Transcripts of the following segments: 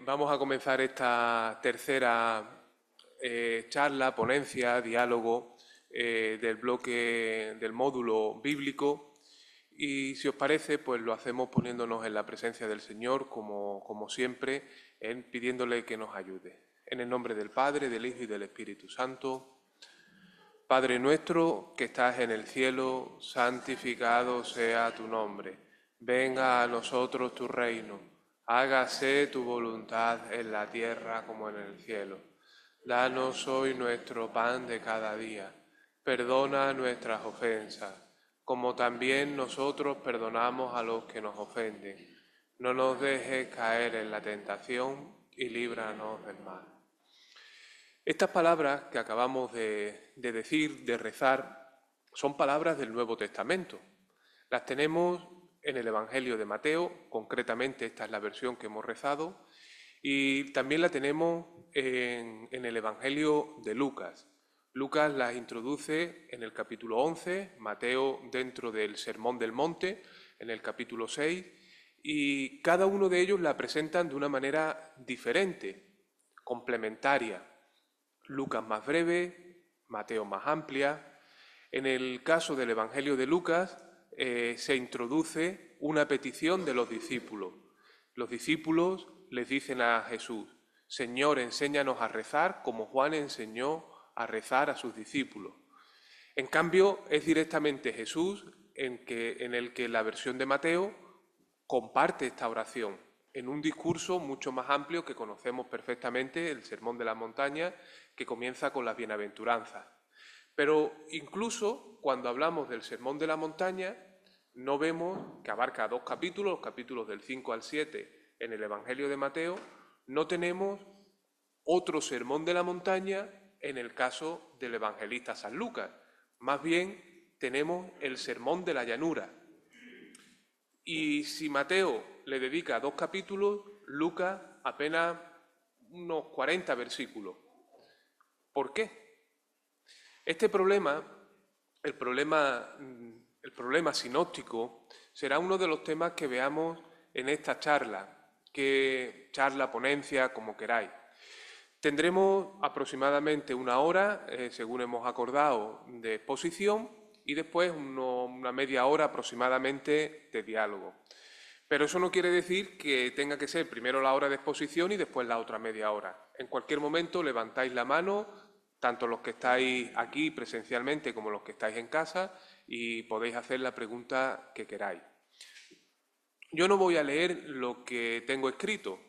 Vamos a comenzar esta tercera charla, ponencia, diálogo del bloque del módulo bíblico y si os parece pues lo hacemos poniéndonos en la presencia del Señor como siempre, pidiéndole que nos ayude. En el nombre del Padre, del Hijo y del Espíritu Santo. Padre nuestro que estás en el cielo, santificado sea tu nombre. Venga a nosotros tu reino. Hágase tu voluntad en la tierra como en el cielo. Danos hoy nuestro pan de cada día. Perdona nuestras ofensas, como también nosotros perdonamos a los que nos ofenden. No nos dejes caer en la tentación y líbranos del mal. Estas palabras que acabamos de decir, de rezar, son palabras del Nuevo Testamento. Las tenemos en el Evangelio de Mateo, concretamente esta es la versión que hemos rezado, y también la tenemos en el Evangelio de Lucas. Lucas las introduce en el capítulo 11, Mateo dentro del Sermón del Monte, en el capítulo 6, y cada uno de ellos la presentan de una manera diferente, complementaria. Lucas más breve, Mateo más amplia. En el caso del Evangelio de Lucas se introduce una petición de los discípulos. Los discípulos les dicen a Jesús: Señor, enséñanos a rezar como Juan enseñó a rezar a sus discípulos. En cambio, es directamente Jesús en el que la versión de Mateo comparte esta oración en un discurso mucho más amplio que conocemos perfectamente, el Sermón de la Montaña, que comienza con las bienaventuranzas. Pero incluso cuando hablamos del Sermón de la Montaña, no vemos que abarca 2 capítulos, los capítulos del 5 al 7 en el Evangelio de Mateo, no tenemos otro Sermón de la Montaña en el caso del evangelista San Lucas. Más bien tenemos el Sermón de la Llanura. Y si Mateo le dedica 2 capítulos, Lucas apenas unos 40 versículos. ¿Por qué? Este problema, el problema sinóptico, será uno de los temas que veamos en esta charla, ponencia, como queráis. Tendremos aproximadamente 1 hora, según hemos acordado, de exposición y después una media hora aproximadamente de diálogo. Pero eso no quiere decir que tenga que ser primero la hora de exposición y después la otra media hora. En cualquier momento levantáis la mano, tanto los que estáis aquí presencialmente como los que estáis en casa, y podéis hacer la pregunta que queráis. Yo no voy a leer lo que tengo escrito,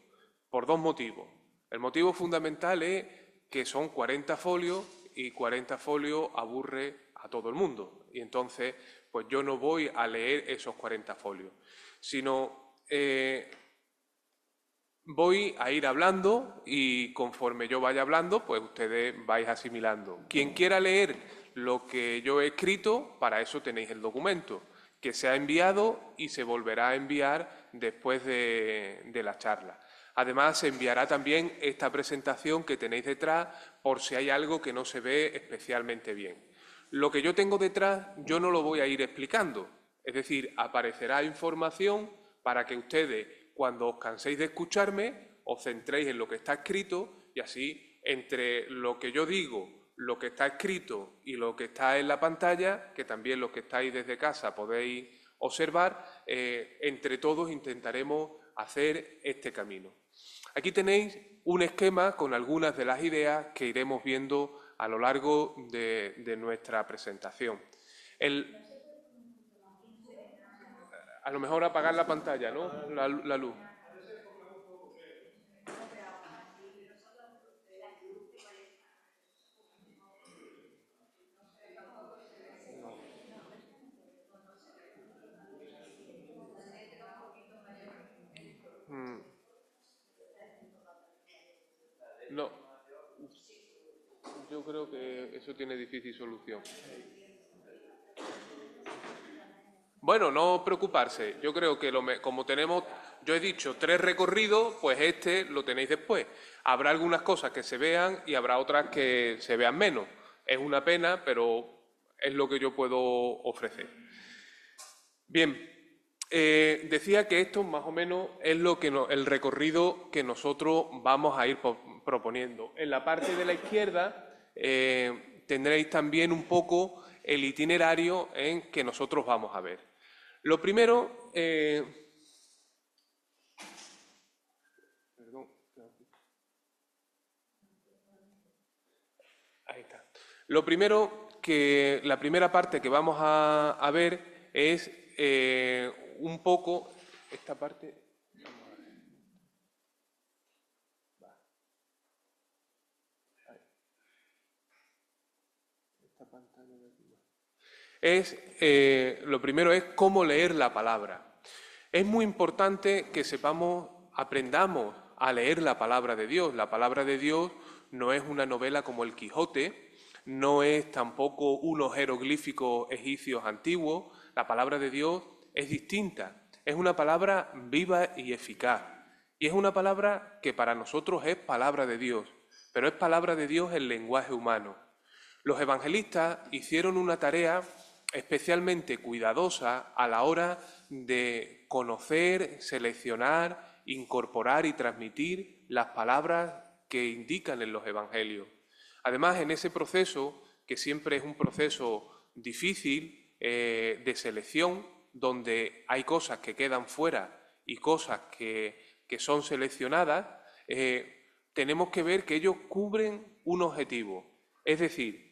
por 2 motivos. El motivo fundamental es que son 40 folios y 40 folios aburre a todo el mundo. Y entonces, pues yo no voy a leer esos 40 folios, sino voy a ir hablando y conforme yo vaya hablando, pues ustedes vais asimilando. Quien quiera leer lo que yo he escrito, para eso tenéis el documento, que se ha enviado y se volverá a enviar después de la charla. Además, se enviará también esta presentación que tenéis detrás por si hay algo que no se ve especialmente bien. Lo que yo tengo detrás yo no lo voy a ir explicando, es decir, aparecerá información para que ustedes, cuando os canséis de escucharme, os centréis en lo que está escrito y así, entre lo que yo digo, lo que está escrito y lo que está en la pantalla, que también los que estáis desde casa podéis observar, entre todos intentaremos hacer este camino. Aquí tenéis un esquema con algunas de las ideas que iremos viendo a lo largo de nuestra presentación. A lo mejor apagar la pantalla, ¿no? La luz. No, yo creo que eso tiene difícil solución. Bueno, no preocuparse. Yo creo que como tenemos, yo he dicho 3 recorridos, pues este lo tenéis después. Habrá algunas cosas que se vean y habrá otras que se vean menos. Es una pena, pero es lo que yo puedo ofrecer. Bien, Decía que esto más o menos es el recorrido que nosotros vamos a ir proponiendo. En la parte de la izquierda tendréis también un poco el itinerario en que nosotros vamos a ver. Lo primero, ahí está. Lo primero que la primera parte que vamos a ver es un poco esta parte. Lo primero es cómo leer la palabra. Es muy importante que sepamos, aprendamos a leer la palabra de Dios. La palabra de Dios no es una novela como El Quijote, no es tampoco unos jeroglíficos egipcios antiguos. La palabra de Dios es distinta. Es una palabra viva y eficaz. Y es una palabra que para nosotros es palabra de Dios, pero es palabra de Dios en lenguaje humano. Los evangelistas hicieron una tarea especialmente cuidadosa a la hora de conocer, seleccionar, incorporar y transmitir las palabras que indican en los evangelios. Además, en ese proceso, que siempre es un proceso difícil de selección, donde hay cosas que quedan fuera y cosas que son seleccionadas, tenemos que ver que ellos cubren un objetivo. Es decir,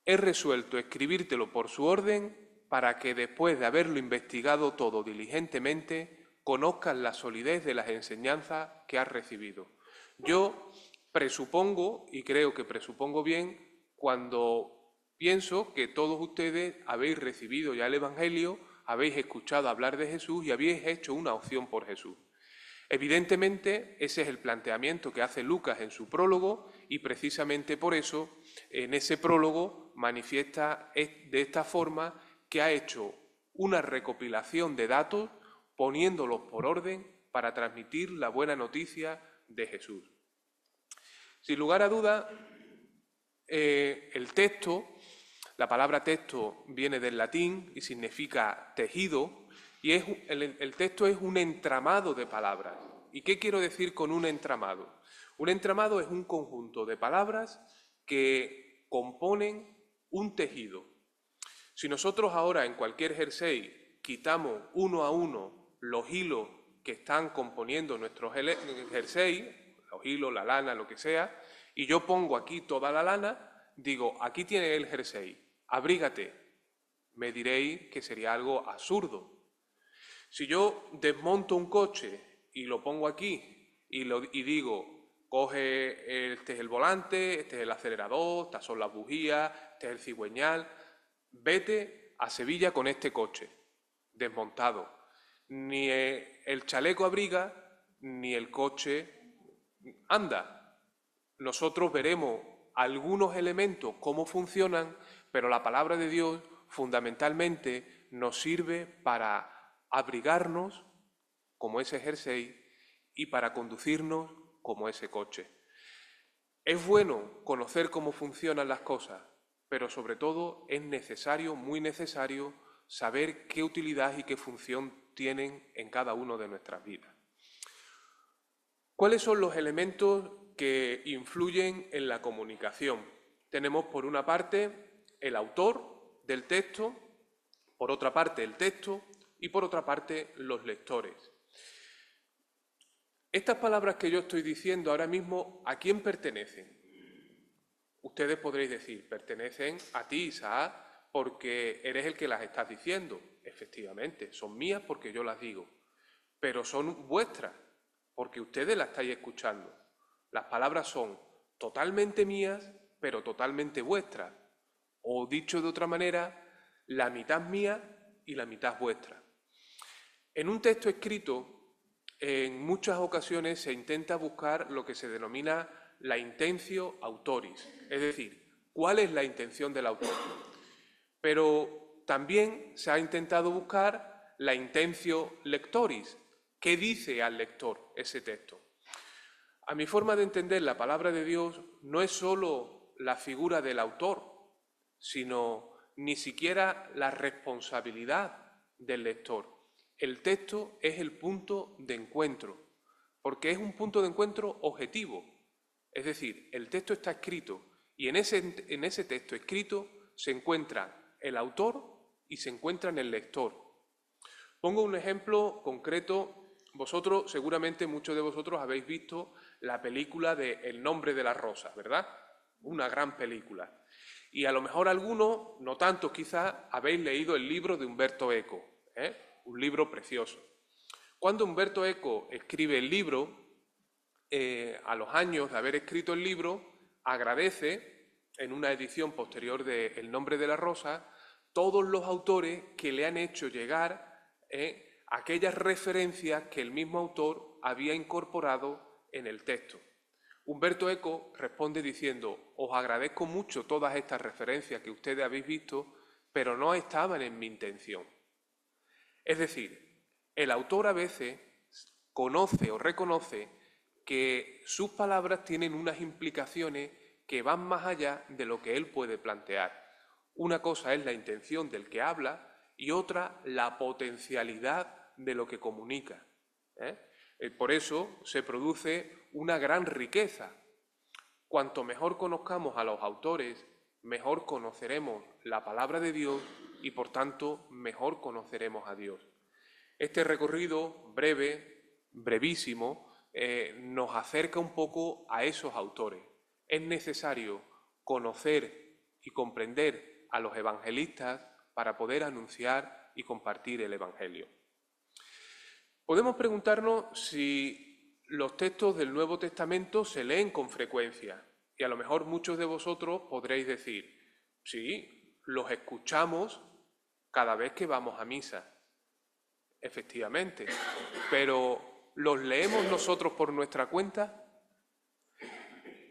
he resuelto escribírtelo por su orden para que después de haberlo investigado todo diligentemente, conozcas la solidez de las enseñanzas que has recibido. Yo presupongo, y creo que presupongo bien, cuando pienso que todos ustedes habéis recibido ya el Evangelio, habéis escuchado hablar de Jesús y habéis hecho una opción por Jesús. Evidentemente, ese es el planteamiento que hace Lucas en su prólogo y precisamente por eso en ese prólogo manifiesta de esta forma que ha hecho una recopilación de datos poniéndolos por orden para transmitir la buena noticia de Jesús. Sin lugar a duda, el texto, la palabra texto viene del latín y significa tejido, y el texto es un entramado de palabras. ¿Y qué quiero decir con un entramado? Un entramado es un conjunto de palabras que componen un tejido. Si nosotros ahora en cualquier jersey quitamos uno a uno los hilos que están componiendo nuestro jersey, los hilos, la lana, lo que sea, y yo pongo aquí toda la lana, digo, aquí tiene el jersey, abrígate. Me diréis que sería algo absurdo. Si yo desmonto un coche y lo pongo aquí y digo, coge, este es el volante, este es el acelerador, estas son las bujías, este es el cigüeñal, vete a Sevilla con este coche, desmontado. Ni el chaleco abriga, ni el coche anda. Nosotros veremos algunos elementos, cómo funcionan, pero la palabra de Dios fundamentalmente nos sirve para abrigarnos como ese jersey y para conducirnos como ese coche. Es bueno conocer cómo funcionan las cosas, pero sobre todo es necesario, muy necesario, saber qué utilidad y qué función tienen en cada uno de nuestras vidas. ¿Cuáles son los elementos que influyen en la comunicación? Tenemos por una parte el autor del texto, por otra parte el texto y por otra parte los lectores. Estas palabras que yo estoy diciendo ahora mismo, ¿a quién pertenecen? Ustedes podréis decir, pertenecen a ti, Isaac, porque eres el que las estás diciendo. Efectivamente, son mías porque yo las digo, pero son vuestras porque ustedes las estáis escuchando. Las palabras son totalmente mías, pero totalmente vuestras. O dicho de otra manera, la mitad mía y la mitad vuestra. En un texto escrito, en muchas ocasiones se intenta buscar lo que se denomina la intentio autoris, es decir, cuál es la intención del autor. Pero también se ha intentado buscar la intentio lectoris, qué dice al lector ese texto. A mi forma de entender, la palabra de Dios no es sólo la figura del autor, sino ni siquiera la responsabilidad del lector. El texto es el punto de encuentro, porque es un punto de encuentro objetivo. Es decir, el texto está escrito y en ese texto escrito se encuentra el autor y se encuentra en el lector. Pongo un ejemplo concreto. Vosotros, seguramente muchos de vosotros habéis visto la película de El nombre de las rosas, ¿verdad? Una gran película. Y a lo mejor algunos, no tantos quizás, habéis leído el libro de Umberto Eco, un libro precioso. Cuando Umberto Eco escribe el libro, a los años de haber escrito el libro, agradece, en una edición posterior de El nombre de la rosa, todos los autores que le han hecho llegar aquellas referencias que el mismo autor había incorporado en el texto. Humberto Eco responde diciendo: os agradezco mucho todas estas referencias que ustedes habéis visto, pero no estaban en mi intención. Es decir, el autor a veces conoce o reconoce que sus palabras tienen unas implicaciones que van más allá de lo que él puede plantear. Una cosa es la intención del que habla y otra la potencialidad de lo que comunica. Por eso se produce una gran riqueza. Cuanto mejor conozcamos a los autores, mejor conoceremos la palabra de Dios y, por tanto, mejor conoceremos a Dios. Este recorrido breve, brevísimo, nos acerca un poco a esos autores. Es necesario conocer y comprender a los evangelistas para poder anunciar y compartir el Evangelio. Podemos preguntarnos si los textos del Nuevo Testamento se leen con frecuencia, y a lo mejor muchos de vosotros podréis decir: sí, los escuchamos cada vez que vamos a misa. Efectivamente, pero ¿los leemos nosotros por nuestra cuenta?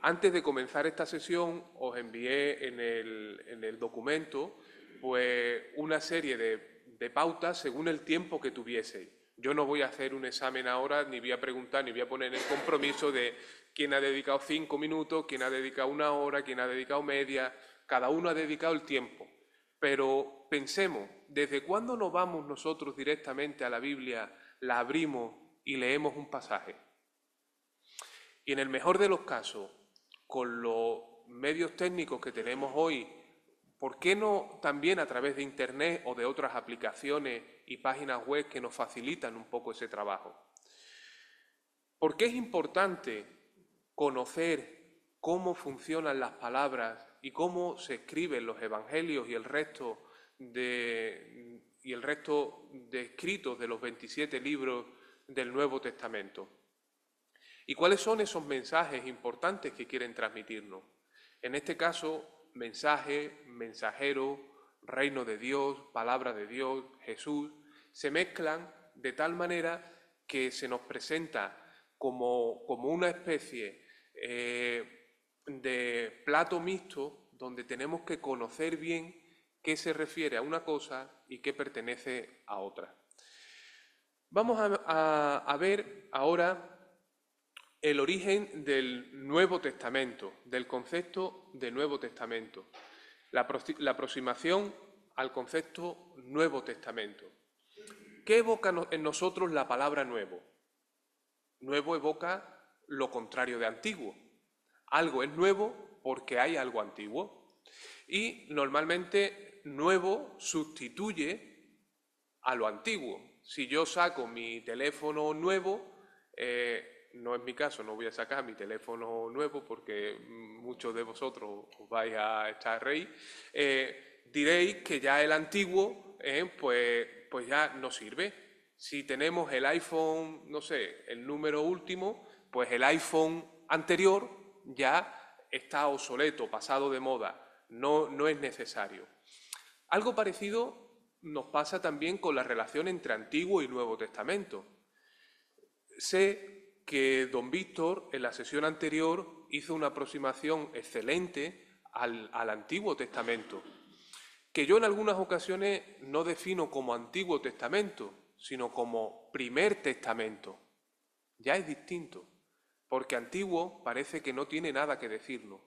Antes de comenzar esta sesión os envié en el documento pues una serie de pautas según el tiempo que tuvieseis. Yo no voy a hacer un examen ahora, ni voy a preguntar, ni voy a poner el compromiso de quién ha dedicado 5 minutos, quién ha dedicado 1 hora, quién ha dedicado media. Cada uno ha dedicado el tiempo. Pero pensemos, ¿desde cuándo nos vamos nosotros directamente a la Biblia, la abrimos y leemos un pasaje? Y en el mejor de los casos, con los medios técnicos que tenemos hoy, ¿por qué no también a través de Internet o de otras aplicaciones y páginas web que nos facilitan un poco ese trabajo? ¿Por qué es importante conocer cómo funcionan las palabras y cómo se escriben los evangelios y el resto de escritos de los 27 libros del Nuevo Testamento? ¿Y cuáles son esos mensajes importantes que quieren transmitirnos? En este caso, mensaje, mensajero, reino de Dios, palabra de Dios, Jesús, se mezclan de tal manera que se nos presenta como una especie de plato mixto donde tenemos que conocer bien qué se refiere a una cosa y qué pertenece a otra. Vamos a ver ahora el origen del Nuevo Testamento, del concepto de Nuevo Testamento, la aproximación al concepto Nuevo Testamento. ¿Qué evoca en nosotros la palabra nuevo? Nuevo evoca lo contrario de antiguo. Algo es nuevo porque hay algo antiguo. Y normalmente nuevo sustituye a lo antiguo. Si yo saco mi teléfono nuevo, no es mi caso, no voy a sacar mi teléfono nuevo porque muchos de vosotros os vais a echar a reír, diréis que ya el antiguo pues ya no sirve. Si tenemos el iPhone, no sé, el número último, pues el iPhone anterior ya está obsoleto, pasado de moda, no es necesario. Algo parecido nos pasa también con la relación entre Antiguo y Nuevo Testamento. Sé que don Víctor en la sesión anterior hizo una aproximación excelente al Antiguo Testamento, que yo en algunas ocasiones no defino como Antiguo Testamento, sino como Primer Testamento. Ya es distinto, porque antiguo parece que no tiene nada que decirnos.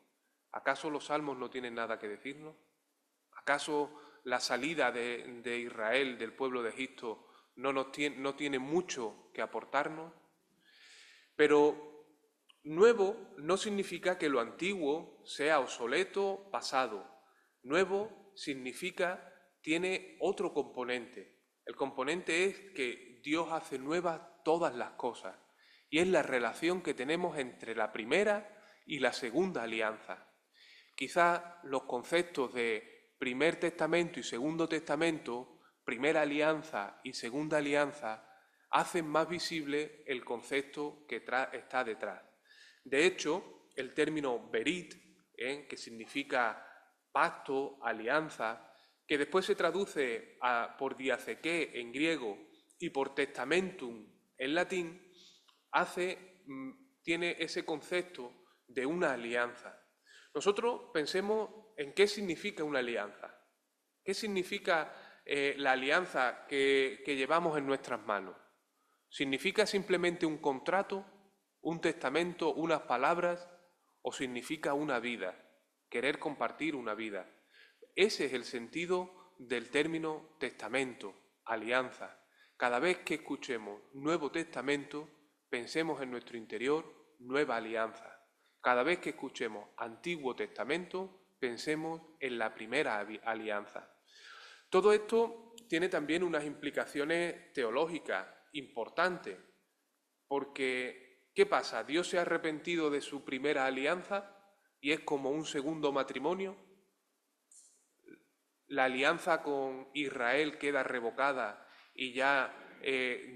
¿Acaso los salmos no tienen nada que decirnos? ¿Acaso la salida de Israel, del pueblo de Egipto, no tiene mucho que aportarnos, pero nuevo no significa que lo antiguo sea obsoleto, pasado. Nuevo significa, tiene otro componente. El componente es que Dios hace nuevas todas las cosas, y es la relación que tenemos entre la primera y la segunda alianza. Quizá los conceptos de primer testamento y segundo testamento, primera alianza y segunda alianza, hacen más visible el concepto que está detrás. De hecho, el término berit, que significa pacto, alianza, que después se traduce por diaceque en griego y por testamentum en latín, tiene ese concepto de una alianza. Nosotros pensemos en qué significa una alianza. ¿Qué significa la alianza que llevamos en nuestras manos? ¿Significa simplemente un contrato, un testamento, unas palabras, o significa una vida, querer compartir una vida? Ese es el sentido del término testamento, alianza. Cada vez que escuchemos Nuevo Testamento, pensemos en nuestro interior nueva alianza. Cada vez que escuchemos Antiguo Testamento, pensemos en la primera alianza. Todo esto tiene también unas implicaciones teológicas importantes, porque ¿qué pasa? ¿Dios se ha arrepentido de su primera alianza y es como un segundo matrimonio? ¿La alianza con Israel queda revocada y ya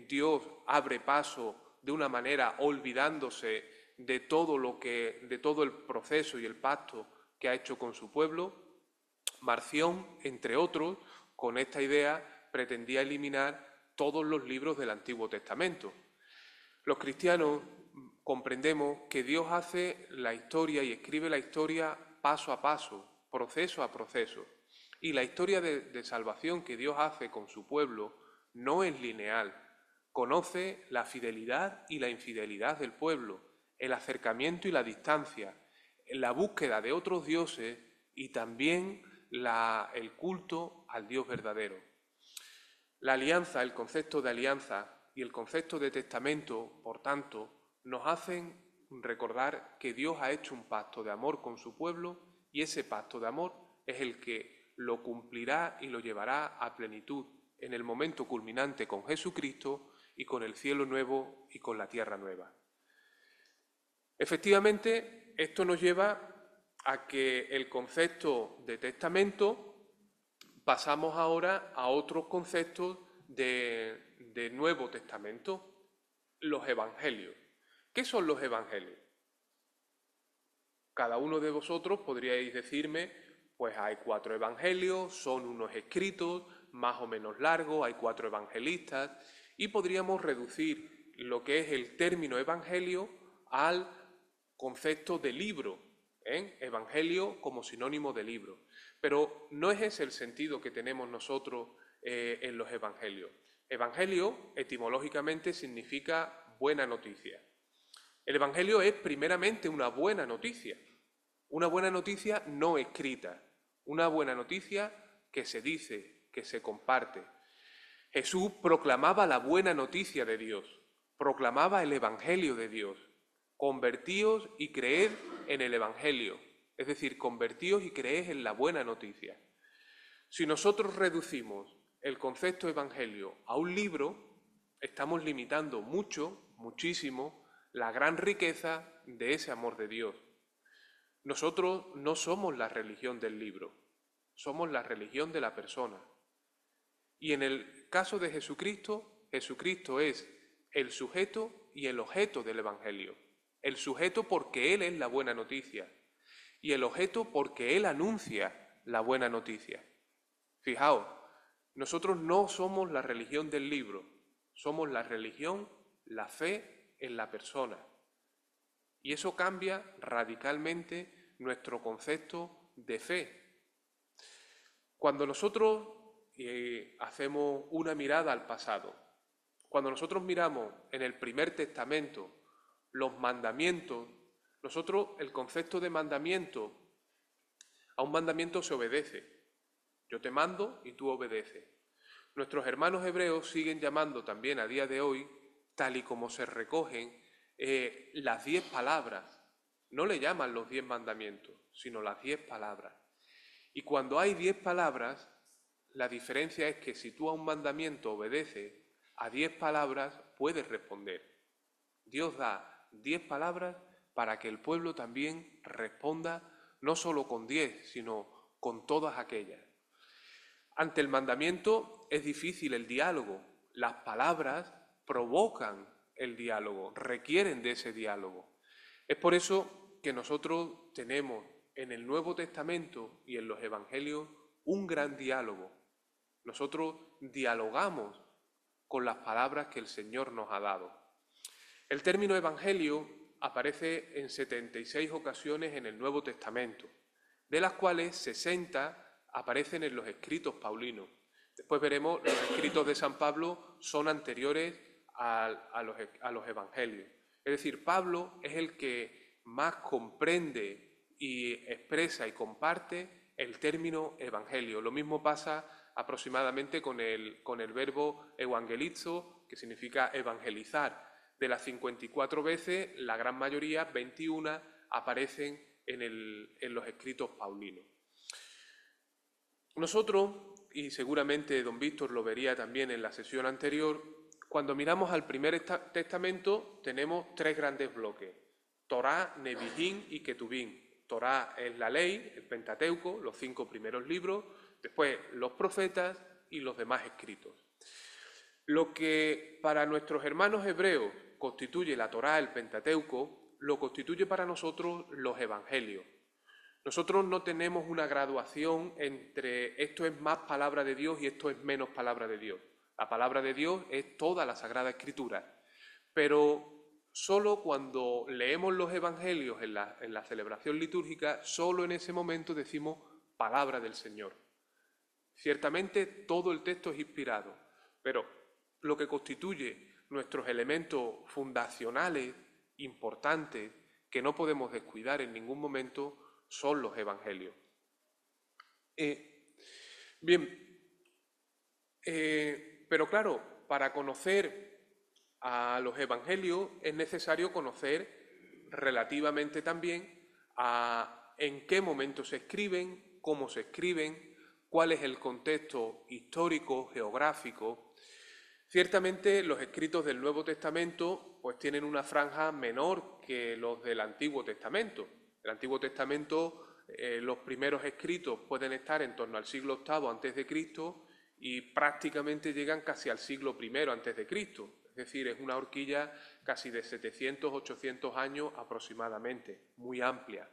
Dios abre paso de una manera olvidándose de todo el proceso y el pacto que ha hecho con su pueblo? Marción, entre otros, con esta idea pretendía eliminar todos los libros del Antiguo Testamento. Los cristianos comprendemos que Dios hace la historia y escribe la historia paso a paso, proceso a proceso. Y la historia de salvación que Dios hace con su pueblo no es lineal. Conoce la fidelidad y la infidelidad del pueblo, el acercamiento y la distancia, la búsqueda de otros dioses y también el culto al Dios verdadero. La alianza, el concepto de alianza y el concepto de testamento, por tanto, nos hacen recordar que Dios ha hecho un pacto de amor con su pueblo y ese pacto de amor es el que lo cumplirá y lo llevará a plenitud en el momento culminante con Jesucristo y con el cielo nuevo y con la tierra nueva. Efectivamente, esto nos lleva a que el concepto de testamento pasamos ahora a otros conceptos de Nuevo Testamento, los evangelios. ¿Qué son los evangelios? Cada uno de vosotros podríais decirme, pues hay 4 evangelios, son unos escritos más o menos largos, hay 4 evangelistas, y podríamos reducir lo que es el término evangelio al concepto de libro, evangelio como sinónimo de libro. Pero no es ese el sentido que tenemos nosotros en los evangelios. Evangelio, etimológicamente, significa buena noticia. El evangelio es primeramente una buena noticia no escrita, una buena noticia que se dice, que se comparte. Jesús proclamaba la buena noticia de Dios, proclamaba el evangelio de Dios. Convertíos y creed en el evangelio, es decir, convertíos y creed en la buena noticia. Si nosotros reducimos el concepto evangelio a un libro, estamos limitando muchísimo, la gran riqueza de ese amor de Dios. Nosotros no somos la religión del libro, somos la religión de la persona. Y en el caso de Jesucristo, Jesucristo es el sujeto y el objeto del evangelio. El sujeto porque Él es la buena noticia y el objeto porque Él anuncia la buena noticia. Fijaos, nosotros no somos la religión del libro, somos la religión, la fe en la persona. Y eso cambia radicalmente nuestro concepto de fe. Cuando nosotros hacemos una mirada al pasado, cuando nosotros miramos en el Primer Testamento los mandamientos, nosotros el concepto de mandamiento, a un mandamiento se obedece. Yo te mando y tú obedeces. Nuestros hermanos hebreos siguen llamando también a día de hoy, tal y como se recogen, las 10 palabras. No le llaman los 10 mandamientos, sino las 10 palabras. Y cuando hay 10 palabras, la diferencia es que si tú a un mandamiento obedeces, a 10 palabras puedes responder. Dios da 10 palabras para que el pueblo también responda no solo con 10, sino con todas aquellas. Ante el mandamiento es difícil el diálogo. Las palabras provocan el diálogo, requieren de ese diálogo. Es por eso que nosotros tenemos en el Nuevo Testamento y en los Evangelios un gran diálogo. Nosotros dialogamos con las palabras que el Señor nos ha dado. El término evangelio aparece en 76 ocasiones en el Nuevo Testamento, de las cuales 60 aparecen en los escritos paulinos. Después veremos, los escritos de San Pablo son anteriores a los evangelios. Es decir, Pablo es el que más comprende y expresa y comparte el término evangelio. Lo mismo pasa aproximadamente con el verbo evangelizo, que significa evangelizar. De las 54 veces, la gran mayoría, 21, aparecen en los escritos paulinos. Nosotros, y seguramente don Víctor lo vería también en la sesión anterior, cuando miramos al Primer Testamento tenemos 3 grandes bloques: Torá, Nevijín y Ketubín. Torá es la ley, el Pentateuco, los 5 primeros libros, después los profetas y los demás escritos. Lo que para nuestros hermanos hebreos constituye la Torá, el Pentateuco, lo constituye para nosotros los evangelios. Nosotros no tenemos una graduación entre esto es más palabra de Dios y esto es menos palabra de Dios. La palabra de Dios es toda la Sagrada Escritura, pero solo cuando leemos los evangelios en la celebración litúrgica, solo en ese momento decimos palabra del Señor. Ciertamente todo el texto es inspirado, pero lo que constituye nuestros elementos fundacionales, importantes, que no podemos descuidar en ningún momento, son los evangelios. Pero claro, para conocer a los evangelios es necesario conocer relativamente también en qué momento se escriben, cómo se escriben, cuál es el contexto histórico, geográfico. Ciertamente los escritos del Nuevo Testamento pues tienen una franja menor que los del Antiguo Testamento. El Antiguo Testamento, los primeros escritos pueden estar en torno al siglo VIII a.C. y prácticamente llegan casi al siglo I a.C. Es decir, es una horquilla casi de 700, 800 años aproximadamente, muy amplia.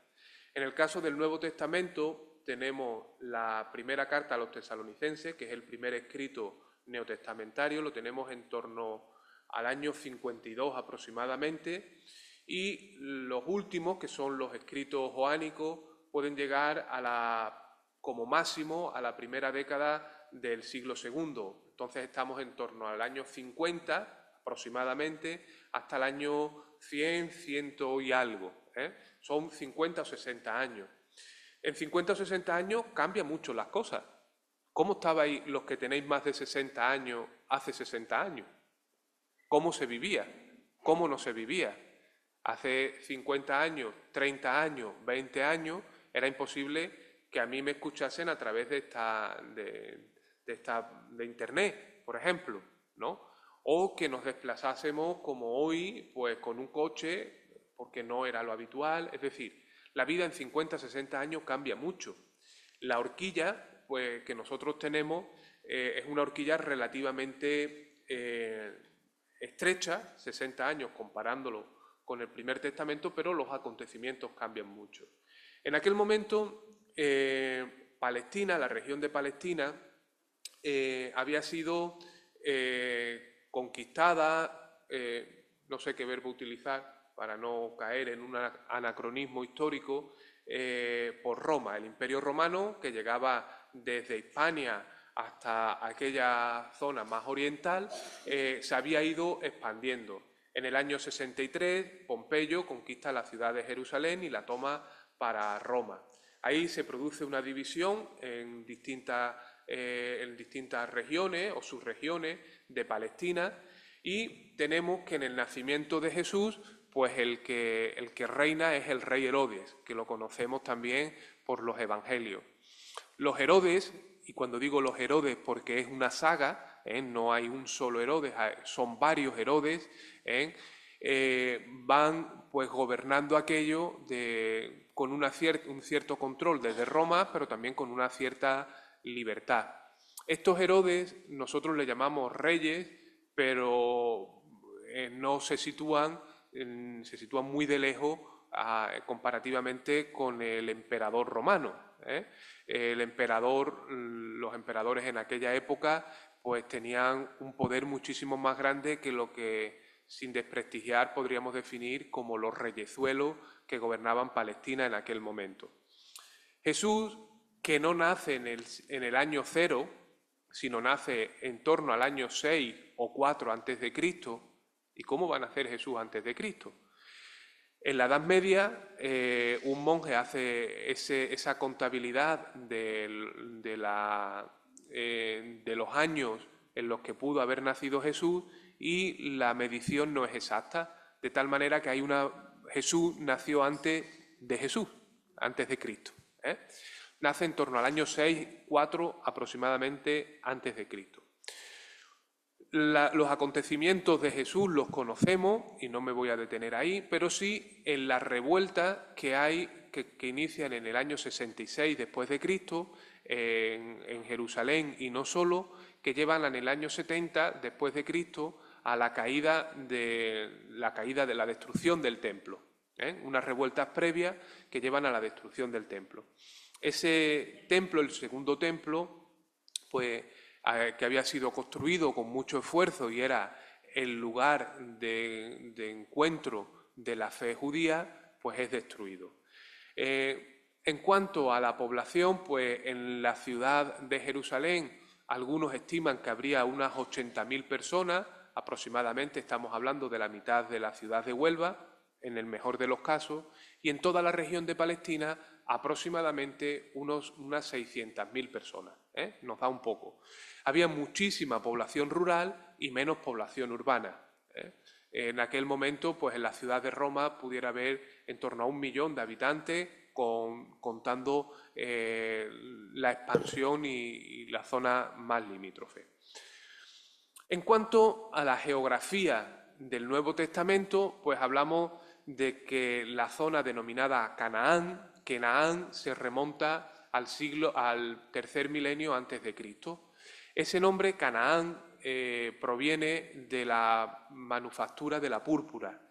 En el caso del Nuevo Testamento tenemos la primera carta a los tesalonicenses, que es el primer escrito neotestamentario, lo tenemos en torno al año 52 aproximadamente, y los últimos, que son los escritos joánicos, pueden llegar como máximo a la primera década del siglo II. Entonces estamos en torno al año 50 aproximadamente hasta el año 100, 100 y algo. Son 50 o 60 años. En 50 o 60 años cambian mucho las cosas. ¿Cómo estabais los que tenéis más de 60 años hace 60 años? ¿Cómo se vivía? ¿Cómo no se vivía? Hace 50 años, 30 años, 20 años, era imposible que a mí me escuchasen a través de Internet, por ejemplo, ¿no? O que nos desplazásemos como hoy, pues con un coche, porque no era lo habitual. Es decir, la vida en 50, 60 años cambia mucho. La horquilla, pues, que nosotros tenemos es una horquilla relativamente estrecha, 60 años comparándolo con el Primer Testamento, pero los acontecimientos cambian mucho. En aquel momento, Palestina, la región de Palestina, había sido conquistada, no sé qué verbo utilizar para no caer en un anacronismo histórico, por Roma, el Imperio Romano, que llegaba desde Hispania hasta aquella zona más oriental, se había ido expandiendo. En el año 63, Pompeyo conquista la ciudad de Jerusalén y la toma para Roma. Ahí se produce una división en distintas en distintas regiones o subregiones de Palestina, y tenemos que en el nacimiento de Jesús, pues el que reina es el rey Herodes, que lo conocemos también por los evangelios. Los Herodes, y cuando digo los Herodes porque es una saga, no hay un solo Herodes, son varios Herodes, van pues gobernando aquello con un cierto control desde Roma, pero también con una cierta libertad. Estos Herodes nosotros le llamamos reyes, pero no se sitúan muy de lejos comparativamente con el emperador romano. Los emperadores en aquella época pues tenían un poder muchísimo más grande que lo que, sin desprestigiar, podríamos definir como los reyezuelos que gobernaban Palestina en aquel momento. Jesús, que no nace en el año 0, sino nace en torno al año 6 o 4 antes de Cristo. ¿Y cómo va a nacer Jesús antes de Cristo? En la Edad Media, un monje hace esa contabilidad de los años en los que pudo haber nacido Jesús, y la medición no es exacta, de tal manera que Jesús nació antes de Jesús, antes de Cristo. Nace en torno al año 6, 4 aproximadamente antes de Cristo. Los acontecimientos de Jesús los conocemos y no me voy a detener ahí, pero sí en la revuelta que inician en el año 66 después de Cristo en Jerusalén, y no solo, que llevan en el año 70 después de Cristo a la caída de la destrucción del templo. Unas revueltas previas que llevan a la destrucción del templo. Ese templo, el segundo templo, pues que había sido construido con mucho esfuerzo y era el lugar de encuentro de la fe judía, pues es destruido. En cuanto a la población, pues en la ciudad de Jerusalén algunos estiman que habría unas 80.000 personas, aproximadamente, estamos hablando de la mitad de la ciudad de Huelva, en el mejor de los casos, y en toda la región de Palestina aproximadamente unas 600.000 personas. Nos da un poco. Había muchísima población rural y menos población urbana. En aquel momento, pues en la ciudad de Roma pudiera haber en torno a 1 millón de habitantes, contando la expansión y la zona más limítrofe. En cuanto a la geografía del Nuevo Testamento, pues hablamos de que la zona denominada Canaán se remonta al tercer milenio antes de Cristo. Ese nombre, Canaán, proviene de la manufactura de la púrpura,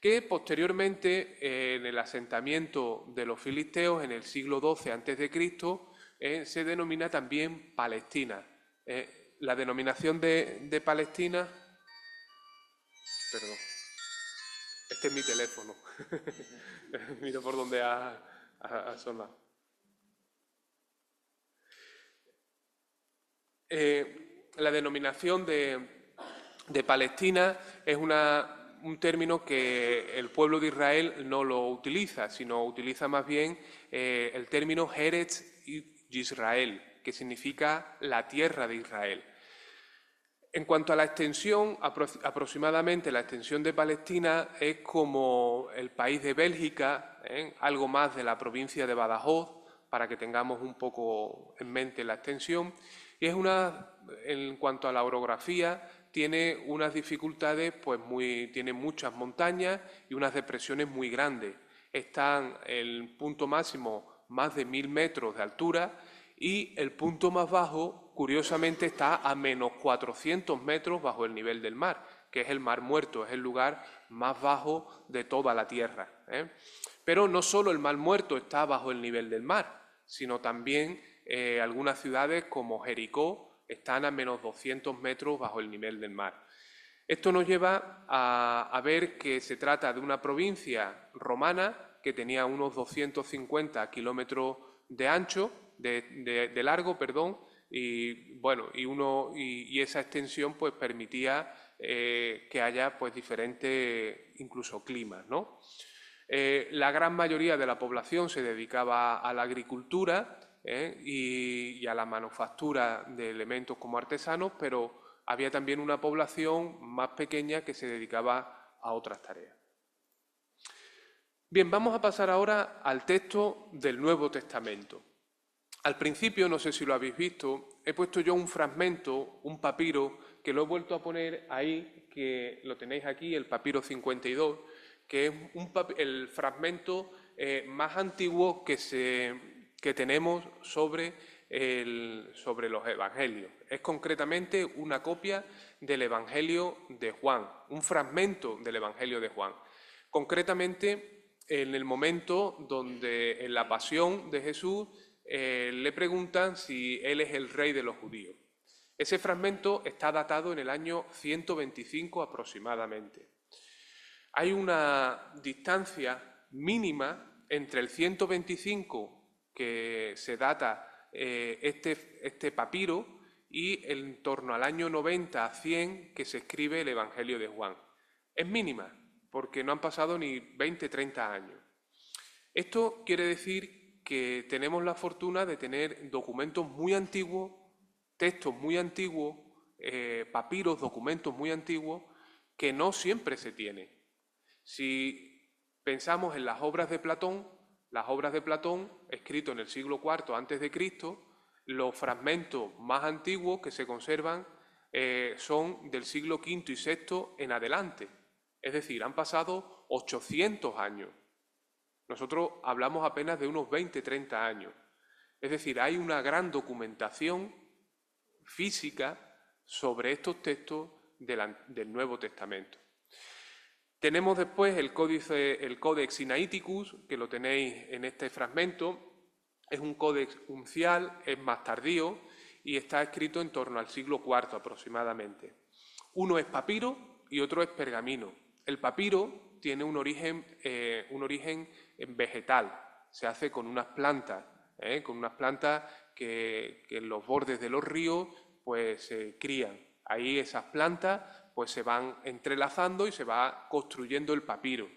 que posteriormente, en el asentamiento de los filisteos en el siglo XII a.C., se denomina también Palestina. La denominación de Palestina... Perdón. Este es mi teléfono. Mira por dónde ha sonado. La denominación de Palestina es un término que el pueblo de Israel no lo utiliza, sino utiliza más bien el término Eretz Yisrael, que significa la tierra de Israel. En cuanto a la extensión, aproximadamente la extensión de Palestina es como el país de Bélgica, algo más de la provincia de Badajoz, para que tengamos un poco en mente la extensión. Y en cuanto a la orografía, tiene unas dificultades, pues tiene muchas montañas y unas depresiones muy grandes. Están el punto máximo más de 1000 metros de altura, y el punto más bajo, curiosamente, está a menos 400 metros bajo el nivel del mar, que es el Mar Muerto, es el lugar más bajo de toda la Tierra. Pero no solo el Mar Muerto está bajo el nivel del mar, sino también algunas ciudades como Jericó están a menos 200 metros bajo el nivel del mar. Esto nos lleva a ver que se trata de una provincia romana que tenía unos 250 kilómetros de ancho, de largo, perdón, y bueno, y esa extensión pues permitía que haya pues diferentes incluso climas, ¿no? La gran mayoría de la población se dedicaba a la agricultura, y a la manufactura de elementos como artesanos, pero había también una población más pequeña que se dedicaba a otras tareas. Bien, vamos a pasar ahora al texto del Nuevo Testamento. Al principio, no sé si lo habéis visto, he puesto yo un fragmento, un papiro, que lo he vuelto a poner ahí, que lo tenéis aquí, el papiro 52, que es el fragmento más antiguo que tenemos sobre los evangelios. Es concretamente una copia del Evangelio de Juan, un fragmento del Evangelio de Juan. Concretamente, en el momento donde en la pasión de Jesús le preguntan si él es el rey de los judíos. Ese fragmento está datado en el año 125 aproximadamente. Hay una distancia mínima entre el 125 que se data este papiro y en torno al año 90 a 100 que se escribe el Evangelio de Juan. Es mínima porque no han pasado ni 20-30 años. Esto quiere decir que tenemos la fortuna de tener documentos muy antiguos, textos muy antiguos, papiros, documentos muy antiguos, que no siempre se tienen. Si pensamos en las obras de Platón, escrito en el siglo IV a.C., los fragmentos más antiguos que se conservan son del siglo V y VI en adelante. Es decir, han pasado 800 años. Nosotros hablamos apenas de unos 20-30 años. Es decir, hay una gran documentación física sobre estos textos del Nuevo Testamento. Tenemos después el Codex Sinaiticus, que lo tenéis en este fragmento. Es un códex uncial, es más tardío y está escrito en torno al siglo IV aproximadamente. Uno es papiro y otro es pergamino. El papiro tiene un origen vegetal, se hace con unas plantas que en los bordes de los ríos pues se crían. Ahí esas plantas pues se van entrelazando y se va construyendo el papiro.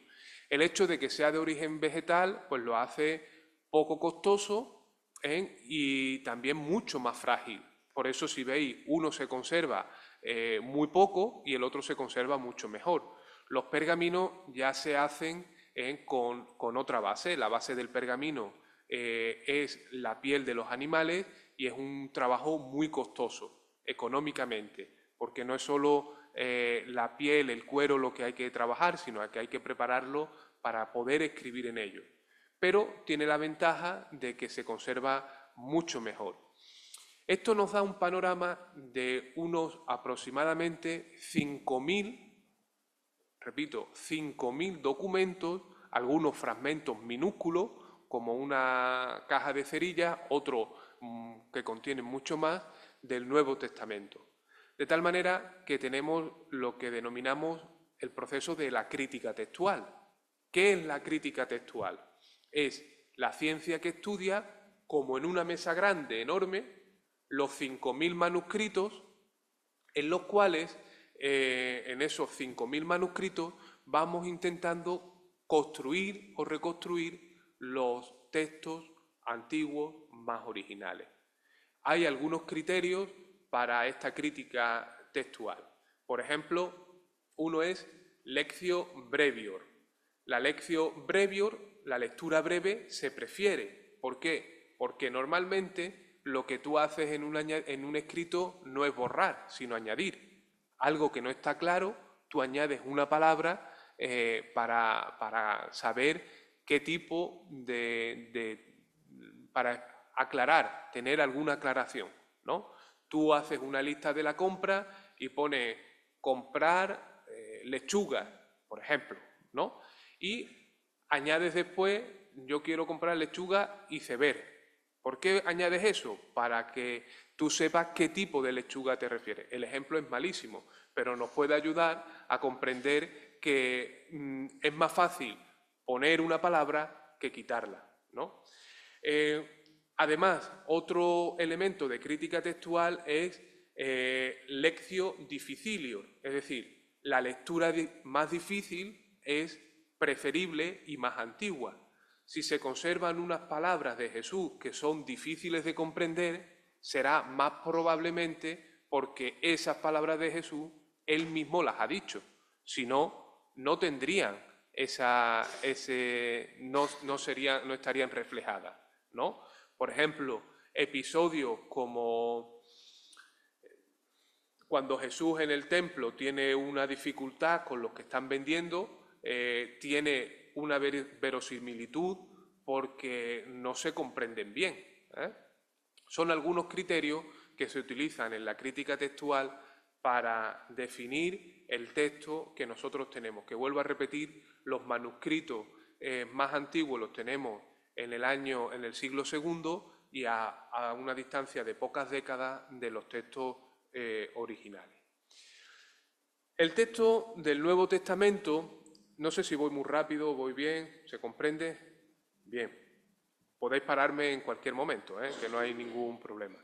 El hecho de que sea de origen vegetal pues lo hace poco costoso y también mucho más frágil. Por eso, si veis, uno se conserva muy poco y el otro se conserva mucho mejor. Los pergaminos ya se hacen con otra base. La base del pergamino es la piel de los animales y es un trabajo muy costoso económicamente, porque no es solo la piel, el cuero lo que hay que trabajar, sino que hay que prepararlo para poder escribir en ello. Pero tiene la ventaja de que se conserva mucho mejor. Esto nos da un panorama de unos aproximadamente 5.000 documentos, algunos fragmentos minúsculos, como una caja de cerillas, otros que contienen mucho más, del Nuevo Testamento. De tal manera que tenemos lo que denominamos el proceso de la crítica textual. ¿Qué es la crítica textual? Es la ciencia que estudia, como en una mesa grande, enorme, los 5.000 manuscritos, en los cuales, en esos 5.000 manuscritos, vamos intentando construir o reconstruir los textos antiguos más originales. Hay algunos criterios para esta crítica textual. Por ejemplo, uno es lectio brevior. La lectio brevior, la lectura breve, se prefiere. ¿Por qué? Porque normalmente lo que tú haces en un escrito no es borrar, sino añadir. Algo que no está claro, tú añades una palabra para saber qué tipo para aclarar, tener alguna aclaración, ¿no? Tú haces una lista de la compra y pones comprar lechuga, por ejemplo, ¿no? Y añades después, yo quiero comprar lechuga iceberg. ¿Por qué añades eso? Para que tú sepas qué tipo de lechuga te refieres. El ejemplo es malísimo, pero nos puede ayudar a comprender que es más fácil poner una palabra que quitarla, ¿no? Además, otro elemento de crítica textual es lectio difficilior, es decir, la lectura más difícil es preferible y más antigua. Si se conservan unas palabras de Jesús que son difíciles de comprender, será más probablemente porque esas palabras de Jesús Él mismo las ha dicho. Si no, no tendrían no estarían reflejadas, ¿no? Por ejemplo, episodios como cuando Jesús en el templo tiene una dificultad con los que están vendiendo, tiene una verosimilitud porque no se comprenden bien, ¿eh? Son algunos criterios que se utilizan en la crítica textual para definir el texto que nosotros tenemos. Que vuelvo a repetir, los manuscritos más antiguos los tenemos en el siglo II y a una distancia de pocas décadas de los textos originales. El texto del Nuevo Testamento, no sé si voy muy rápido, voy bien, ¿se comprende? Bien, podéis pararme en cualquier momento, que no hay ningún problema.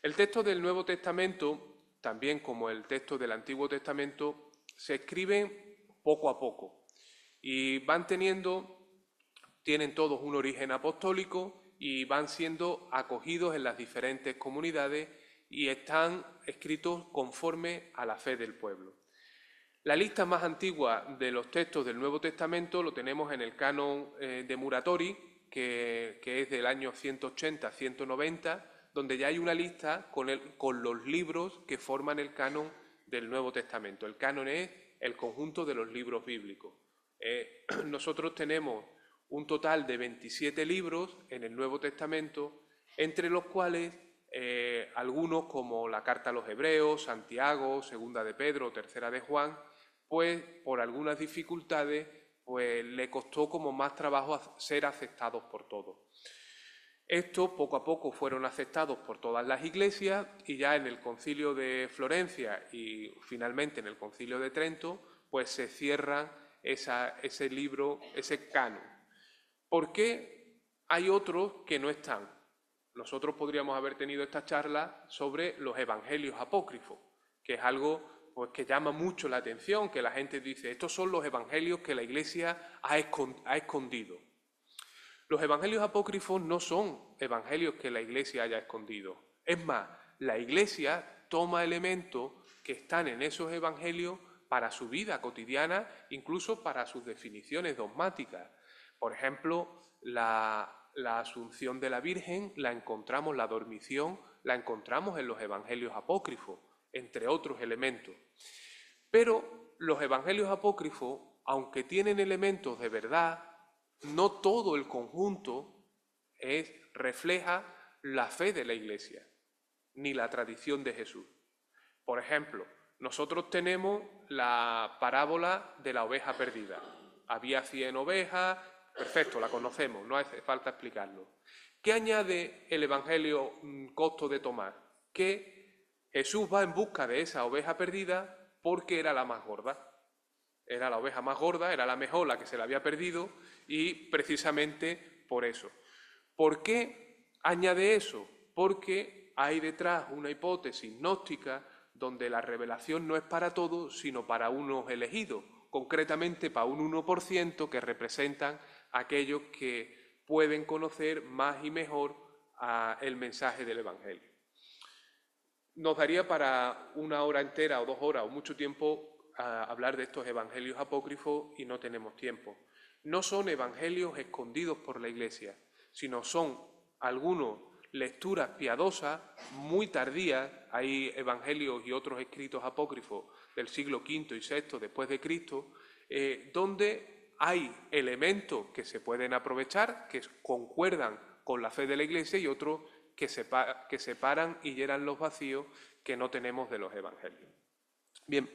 El texto del Nuevo Testamento, también como el texto del Antiguo Testamento, se escribe poco a poco y tienen todos un origen apostólico y van siendo acogidos en las diferentes comunidades y están escritos conforme a la fe del pueblo. La lista más antigua de los textos del Nuevo Testamento lo tenemos en el canon de Muratori, que es del año 180-190, donde ya hay una lista con los libros que forman el canon del Nuevo Testamento. El canon es el conjunto de los libros bíblicos. Nosotros tenemos un total de 27 libros en el Nuevo Testamento, entre los cuales algunos como la Carta a los Hebreos, Santiago, Segunda de Pedro, Tercera de Juan, pues por algunas dificultades pues le costó como más trabajo ser aceptados por todos. Estos poco a poco fueron aceptados por todas las iglesias y ya en el Concilio de Florencia y finalmente en el Concilio de Trento pues se cierra ese libro, ese canon. ¿Por qué hay otros que no están? Nosotros podríamos haber tenido esta charla sobre los evangelios apócrifos, que es algo pues, que llama mucho la atención, que la gente dice, estos son los evangelios que la Iglesia ha escondido. Los evangelios apócrifos no son evangelios que la Iglesia haya escondido. Es más, la Iglesia toma elementos que están en esos evangelios para su vida cotidiana, incluso para sus definiciones dogmáticas. Por ejemplo, la asunción de la Virgen la encontramos, la dormición la encontramos en los evangelios apócrifos, entre otros elementos. Pero los evangelios apócrifos, aunque tienen elementos de verdad, no todo el conjunto refleja la fe de la Iglesia, ni la tradición de Jesús. Por ejemplo, nosotros tenemos la parábola de la oveja perdida. Había 100 ovejas, perfecto, la conocemos, no hace falta explicarlo. ¿Qué añade el Evangelio Costo de Tomás? Que Jesús va en busca de esa oveja perdida porque era la más gorda. Era la oveja más gorda, era la mejor, la que se la había perdido, y precisamente por eso. ¿Por qué añade eso? Porque hay detrás una hipótesis gnóstica donde la revelación no es para todos, sino para unos elegidos, concretamente para un 1% que representan aquellos que pueden conocer más y mejor el mensaje del Evangelio. Nos daría para 1 hora entera o 2 horas o mucho tiempo hablar de estos evangelios apócrifos y no tenemos tiempo. No son evangelios escondidos por la Iglesia, sino son algunos lecturas piadosas muy tardías. Hay evangelios y otros escritos apócrifos del siglo V y VI después de Cristo, donde hay elementos que se pueden aprovechar, que concuerdan con la fe de la Iglesia y otros que separan y llenan los vacíos que no tenemos de los evangelios. Bien,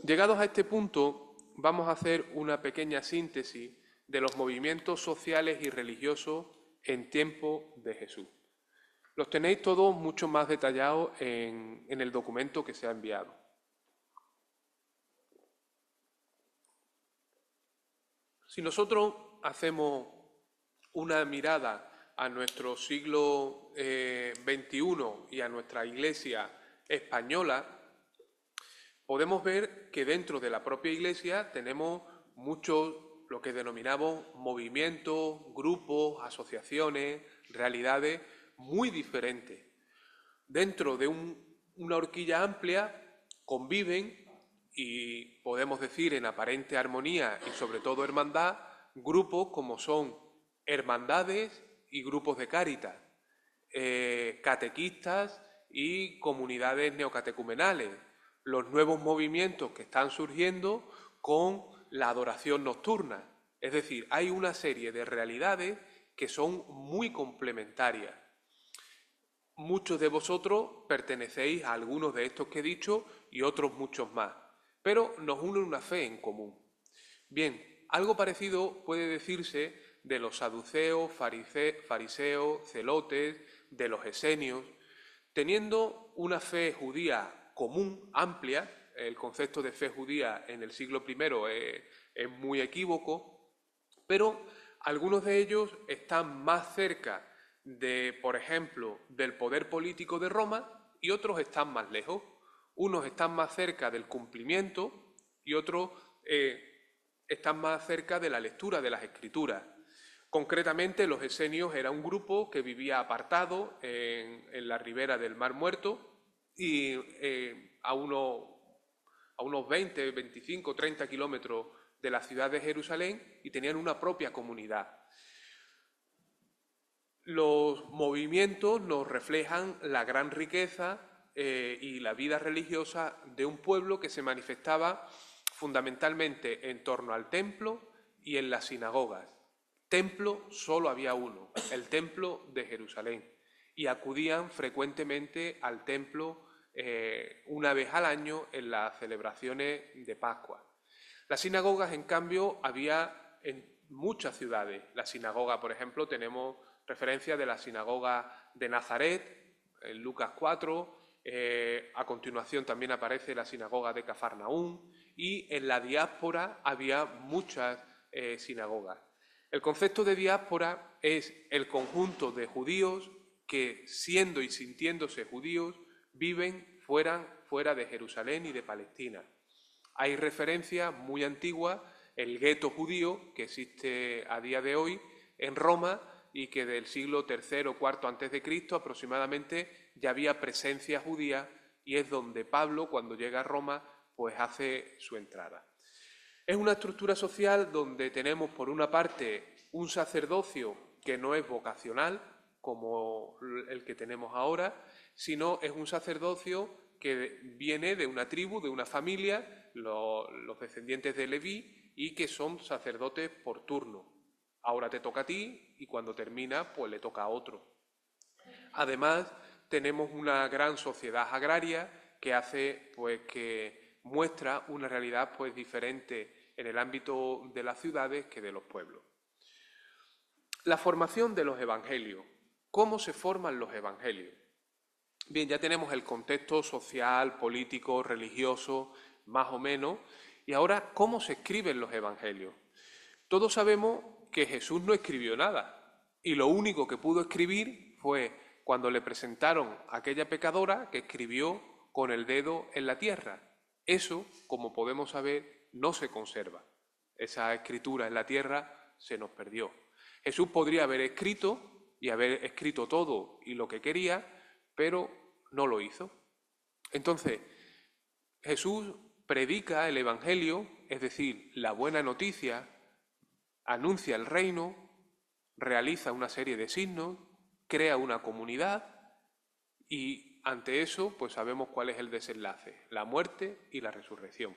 llegados a este punto, vamos a hacer una pequeña síntesis de los movimientos sociales y religiosos en tiempo de Jesús. Los tenéis todos mucho más detallados en el documento que se ha enviado. Si nosotros hacemos una mirada a nuestro siglo XXI y a nuestra Iglesia española, podemos ver que dentro de la propia Iglesia tenemos muchos lo que denominamos movimientos, grupos, asociaciones, realidades muy diferentes. Dentro de una horquilla amplia conviven, y podemos decir en aparente armonía y sobre todo hermandad, grupos como son hermandades y grupos de cáritas, catequistas y comunidades neocatecumenales, los nuevos movimientos que están surgiendo con la adoración nocturna. Es decir, hay una serie de realidades que son muy complementarias. Muchos de vosotros pertenecéis a algunos de estos que he dicho y otros muchos más, pero nos une una fe en común. Bien, algo parecido puede decirse de los saduceos, fariseos, celotes, de los esenios. Teniendo una fe judía común, amplia, el concepto de fe judía en el siglo I es muy equívoco, pero algunos de ellos están más cerca de, por ejemplo, del poder político de Roma y otros están más lejos. Unos están más cerca del cumplimiento y otros están más cerca de la lectura de las Escrituras. Concretamente, los esenios era un grupo que vivía apartado en la ribera del Mar Muerto y a unos 20, 25, 30 kilómetros de la ciudad de Jerusalén, y tenían una propia comunidad. Los movimientos nos reflejan la gran riqueza y la vida religiosa de un pueblo que se manifestaba fundamentalmente en torno al templo y en las sinagogas. Templo solo había uno, el templo de Jerusalén, y acudían frecuentemente al templo una vez al año en las celebraciones de Pascua. Las sinagogas, en cambio, había en muchas ciudades. La sinagoga, por ejemplo, tenemos referencia de la sinagoga de Nazaret, en Lucas 4, a continuación también aparece la sinagoga de Cafarnaúm, y en la diáspora había muchas sinagogas. El concepto de diáspora es el conjunto de judíos que, siendo y sintiéndose judíos, viven fuera de Jerusalén y de Palestina. Hay referencias muy antiguas, el gueto judío, que existe a día de hoy en Roma y que del siglo III o IV a.C. aproximadamente ya había presencia judía, y es donde Pablo, cuando llega a Roma, pues hace su entrada. Es una estructura social donde tenemos, por una parte, un sacerdocio que no es vocacional, como el que tenemos ahora, sino es un sacerdocio que viene de una tribu, de una familia, los descendientes de Leví, y que son sacerdotes por turno. Ahora te toca a ti y cuando termina, pues le toca a otro. Además, tenemos una gran sociedad agraria que hace, pues, que muestra una realidad pues diferente en el ámbito de las ciudades que de los pueblos. La formación de los evangelios. ¿Cómo se forman los evangelios? Bien, ya tenemos el contexto social, político, religioso, más o menos, y ahora, ¿cómo se escriben los evangelios? Todos sabemos que Jesús no escribió nada, y lo único que pudo escribir fue cuando le presentaron a aquella pecadora que escribió con el dedo en la tierra. Eso, como podemos saber, no se conserva. Esa escritura en la tierra se nos perdió. Jesús podría haber escrito y haber escrito todo y lo que quería, pero no lo hizo. Entonces, Jesús predica el Evangelio, es decir, la buena noticia, anuncia el reino, realiza una serie de signos, crea una comunidad y ante eso, pues sabemos cuál es el desenlace, la muerte y la resurrección.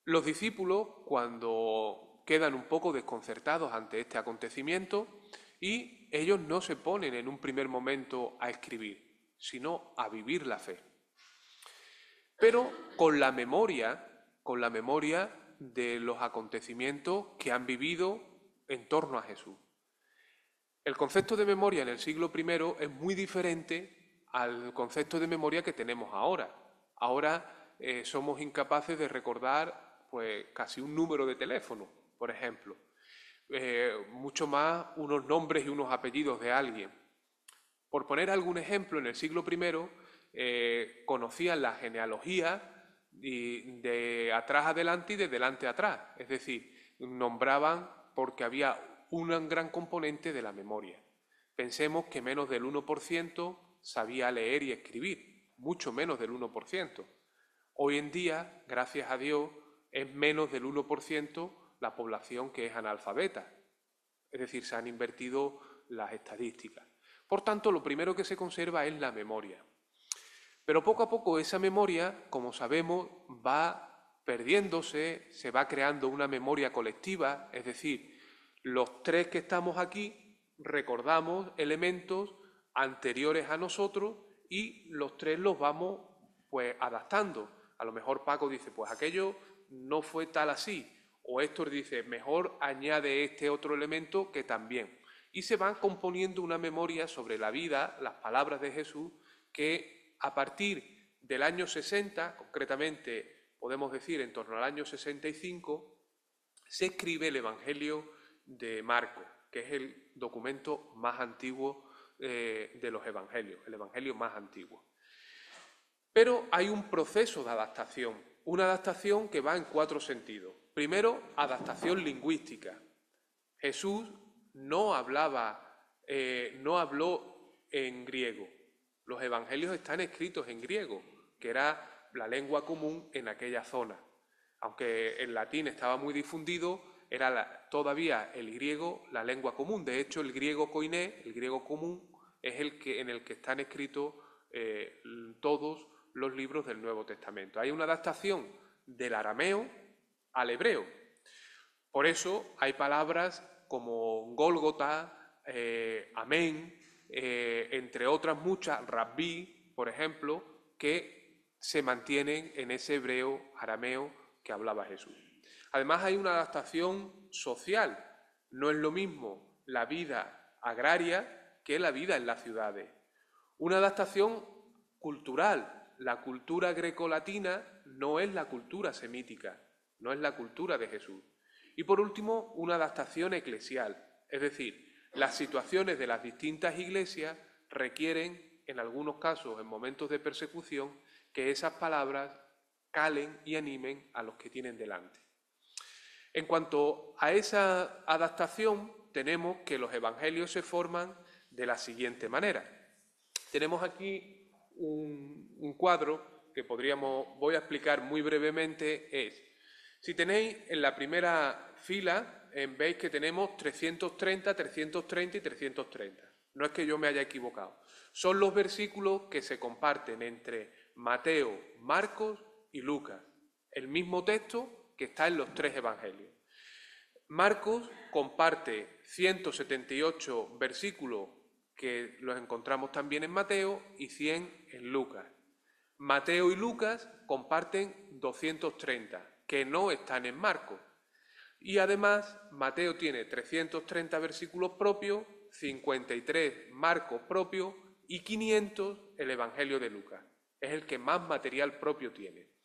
Los discípulos, cuando quedan un poco desconcertados ante este acontecimiento, y ellos no se ponen en un primer momento a escribir, sino a vivir la fe. Pero con la memoria de los acontecimientos que han vivido en torno a Jesús. El concepto de memoria en el siglo I es muy diferente al concepto de memoria que tenemos ahora. Ahora somos incapaces de recordar pues casi un número de teléfono, por ejemplo. Mucho más unos nombres y unos apellidos de alguien. Por poner algún ejemplo, en el siglo I conocían la genealogía de atrás adelante y de delante a atrás. Es decir, nombraban porque había un gran componente de la memoria. Pensemos que menos del 1% sabía leer y escribir, mucho menos del 1%. Hoy en día, gracias a Dios, es menos del 1% la población que es analfabeta. Es decir, se han invertido las estadísticas. Por tanto, lo primero que se conserva es la memoria. Pero poco a poco esa memoria, como sabemos, va perdiéndose, se va creando una memoria colectiva, es decir, los tres que estamos aquí recordamos elementos anteriores a nosotros y los tres los vamos pues adaptando. A lo mejor Paco dice, pues aquello no fue tal así, o Héctor dice, mejor añade este otro elemento que también. Y se van componiendo una memoria sobre la vida, las palabras de Jesús, que a partir del año 60, concretamente podemos decir en torno al año 65, se escribe el Evangelio de Marcos, que es el documento más antiguo de los Evangelios, el Evangelio más antiguo. Pero hay un proceso de adaptación, una adaptación que va en 4 sentidos. Primero, adaptación lingüística. Jesús no habló en griego. Los evangelios están escritos en griego, que era la lengua común en aquella zona. Aunque el latín estaba muy difundido, era todavía el griego la lengua común. De hecho, el griego koiné, el griego común, es en el que están escritos todos los libros del Nuevo Testamento. Hay una adaptación del arameo al hebreo. Por eso hay palabras como Gólgota, amén, entre otras muchas, rabí, por ejemplo, que se mantienen en ese hebreo arameo que hablaba Jesús. Además hay una adaptación social. No es lo mismo la vida agraria que la vida en las ciudades. Una adaptación cultural. La cultura grecolatina no es la cultura semítica, no es la cultura de Jesús. Y por último, una adaptación eclesial, es decir, las situaciones de las distintas iglesias requieren, en algunos casos, en momentos de persecución, que esas palabras calen y animen a los que tienen delante. En cuanto a esa adaptación, tenemos que los evangelios se forman de la siguiente manera. Tenemos aquí un cuadro que voy a explicar muy brevemente. Si tenéis en la primera fila, veis que tenemos 330, 330 y 330. No es que yo me haya equivocado. Son los versículos que se comparten entre Mateo, Marcos y Lucas. El mismo texto que está en los 3 evangelios. Marcos comparte 178 versículos que los encontramos también en Mateo y 100 en Lucas. Mateo y Lucas comparten 230, que no están en Marcos. Y además, Mateo tiene 330 versículos propios, 53 Marcos propios y 500 el Evangelio de Lucas. Es el que más material propio tiene.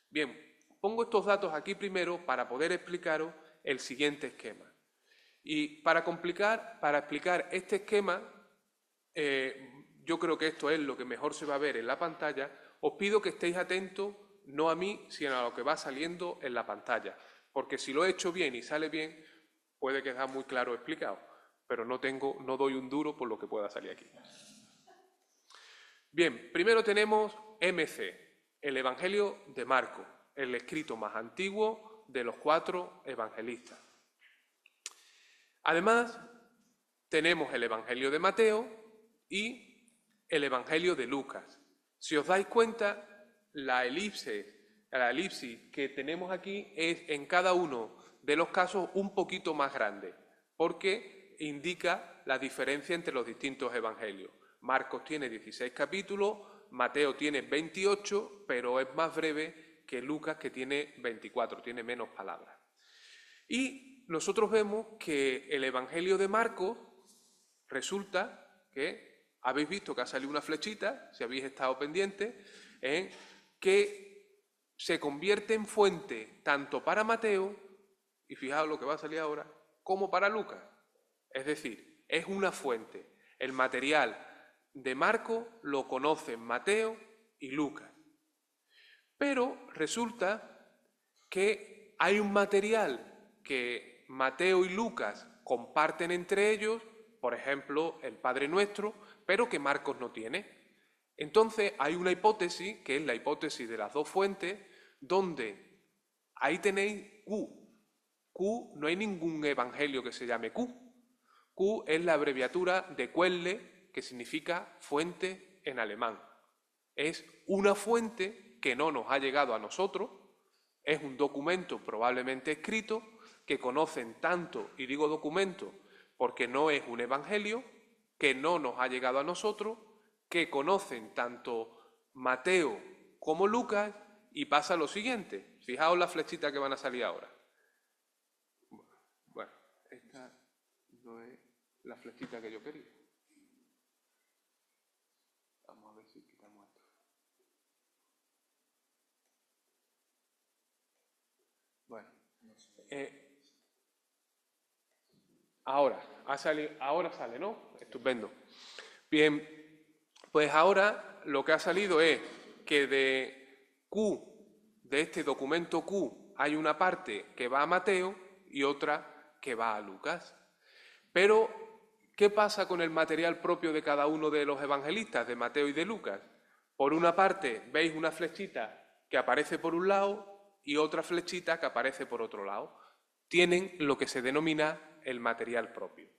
Bien, pongo estos datos aquí primero para poder explicaros el siguiente esquema. Y para explicar este esquema, yo creo que esto es lo que mejor se va a ver en la pantalla. Os pido que estéis atentos, no a mí, sino a lo que va saliendo en la pantalla. Porque si lo he hecho bien y sale bien, puede quedar muy claro explicado. Pero no doy un duro por lo que pueda salir aquí. Bien, primero tenemos MC, el Evangelio de Marcos, el escrito más antiguo de los 4 evangelistas. Además, tenemos el Evangelio de Mateo y el Evangelio de Lucas. Si os dais cuenta, la elipsis que tenemos aquí es en cada uno de los casos un poquito más grande, porque indica la diferencia entre los distintos evangelios. Marcos tiene 16 capítulos, Mateo tiene 28, pero es más breve que Lucas, que tiene 24, tiene menos palabras. Y nosotros vemos que el Evangelio de Marcos resulta que, habéis visto que ha salido una flechita, si habéis estado pendientes, que se convierte en fuente tanto para Mateo, y fijaos lo que va a salir ahora, como para Lucas. Es decir, es una fuente. El material de Marcos lo conocen Mateo y Lucas. Pero resulta que hay un material que Mateo y Lucas comparten entre ellos, por ejemplo, el Padre Nuestro, pero que Marcos no tiene. Entonces hay una hipótesis, que es la hipótesis de las dos fuentes, donde ahí tenéis Q. Q, no hay ningún evangelio que se llame Q. Q es la abreviatura de Quelle, que significa fuente en alemán. Es una fuente que no nos ha llegado a nosotros, es un documento probablemente escrito, que conocen tanto, y digo documento porque no es un evangelio, que no nos ha llegado a nosotros, que conocen tanto Mateo como Lucas, y pasa lo siguiente. Fijaos la flechita que van a salir ahora. Bueno, esta no es la flechita que yo quería. Vamos a ver si quitamos esto. Bueno, ahora sale, ¿no? Estupendo. Bien, pues ahora lo que ha salido es que de Q, de este documento Q, hay una parte que va a Mateo y otra que va a Lucas. Pero, ¿qué pasa con el material propio de cada uno de los evangelistas, de Mateo y de Lucas? Por una parte, veis una flechita que aparece por un lado y otra flechita que aparece por otro lado. Tienen lo que se denomina el material propio.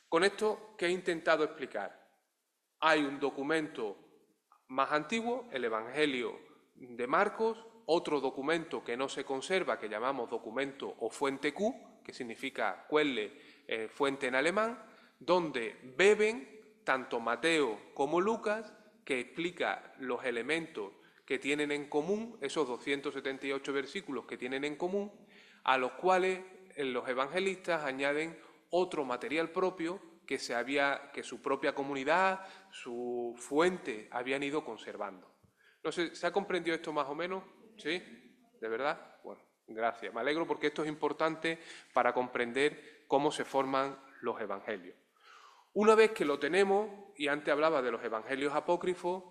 Con esto, ¿qué he intentado explicar? Hay un documento más antiguo, el Evangelio de Marcos, otro documento que no se conserva, que llamamos documento o fuente Q, que significa Quelle, fuente en alemán, donde beben tanto Mateo como Lucas, que explica los elementos que tienen en común, esos 278 versículos que tienen en común, a los cuales los evangelistas añaden otro material propio que su propia comunidad, su fuente, habían ido conservando. No sé, ¿se ha comprendido esto más o menos? ¿Sí? ¿De verdad? Bueno, gracias. Me alegro porque esto es importante para comprender cómo se forman los evangelios. Una vez que lo tenemos, y antes hablaba de los evangelios apócrifos,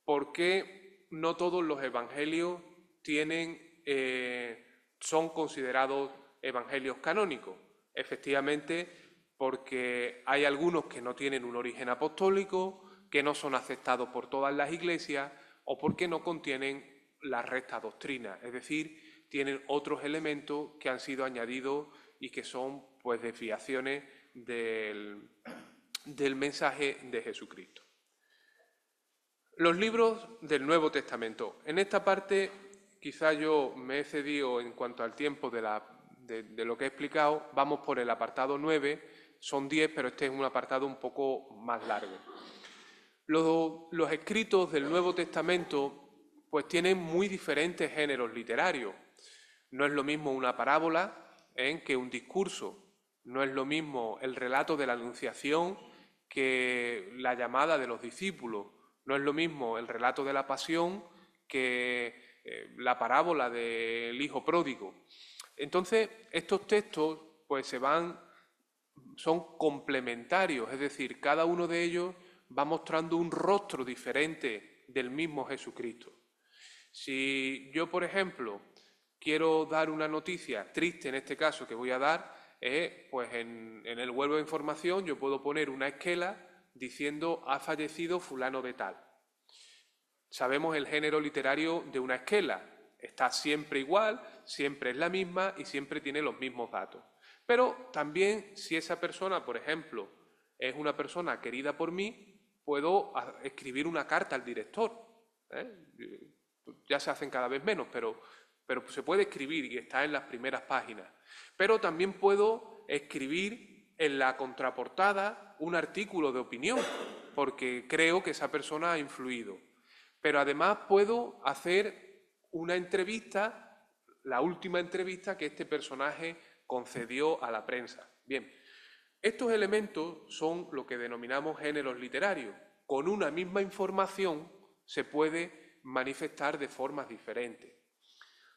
¿por qué no todos los evangelios son considerados evangelios canónicos? Efectivamente, porque hay algunos que no tienen un origen apostólico, que no son aceptados por todas las iglesias, o porque no contienen la recta doctrina, es decir, tienen otros elementos que han sido añadidos y que son pues desviaciones del mensaje de Jesucristo. Los libros del Nuevo Testamento. En esta parte quizá yo me he cedido en cuanto al tiempo de lo que he explicado. Vamos por el apartado 9, son 10, pero este es un apartado un poco más largo. Los escritos del Nuevo Testamento pues tienen muy diferentes géneros literarios. No es lo mismo una parábola que un discurso. No es lo mismo el relato de la Anunciación que la llamada de los discípulos. No es lo mismo el relato de la Pasión que la parábola del Hijo Pródigo. Entonces, estos textos pues son complementarios, es decir, cada uno de ellos va mostrando un rostro diferente del mismo Jesucristo. Si yo, por ejemplo, quiero dar una noticia triste, en este caso que voy a dar, pues en el huevo de información yo puedo poner una esquela diciendo ha fallecido fulano de tal. Sabemos el género literario de una esquela, está siempre igual, siempre es la misma y siempre tiene los mismos datos. Pero también si esa persona, por ejemplo, es una persona querida por mí, puedo escribir una carta al director. Ya se hacen cada vez menos, pero se puede escribir y está en las primeras páginas. Pero también puedo escribir en la contraportada un artículo de opinión, porque creo que esa persona ha influido. Pero además puedo hacer una entrevista, la última entrevista que este personaje concedió a la prensa. Bien, estos elementos son lo que denominamos géneros literarios. Con una misma información se puede manifestar de formas diferentes.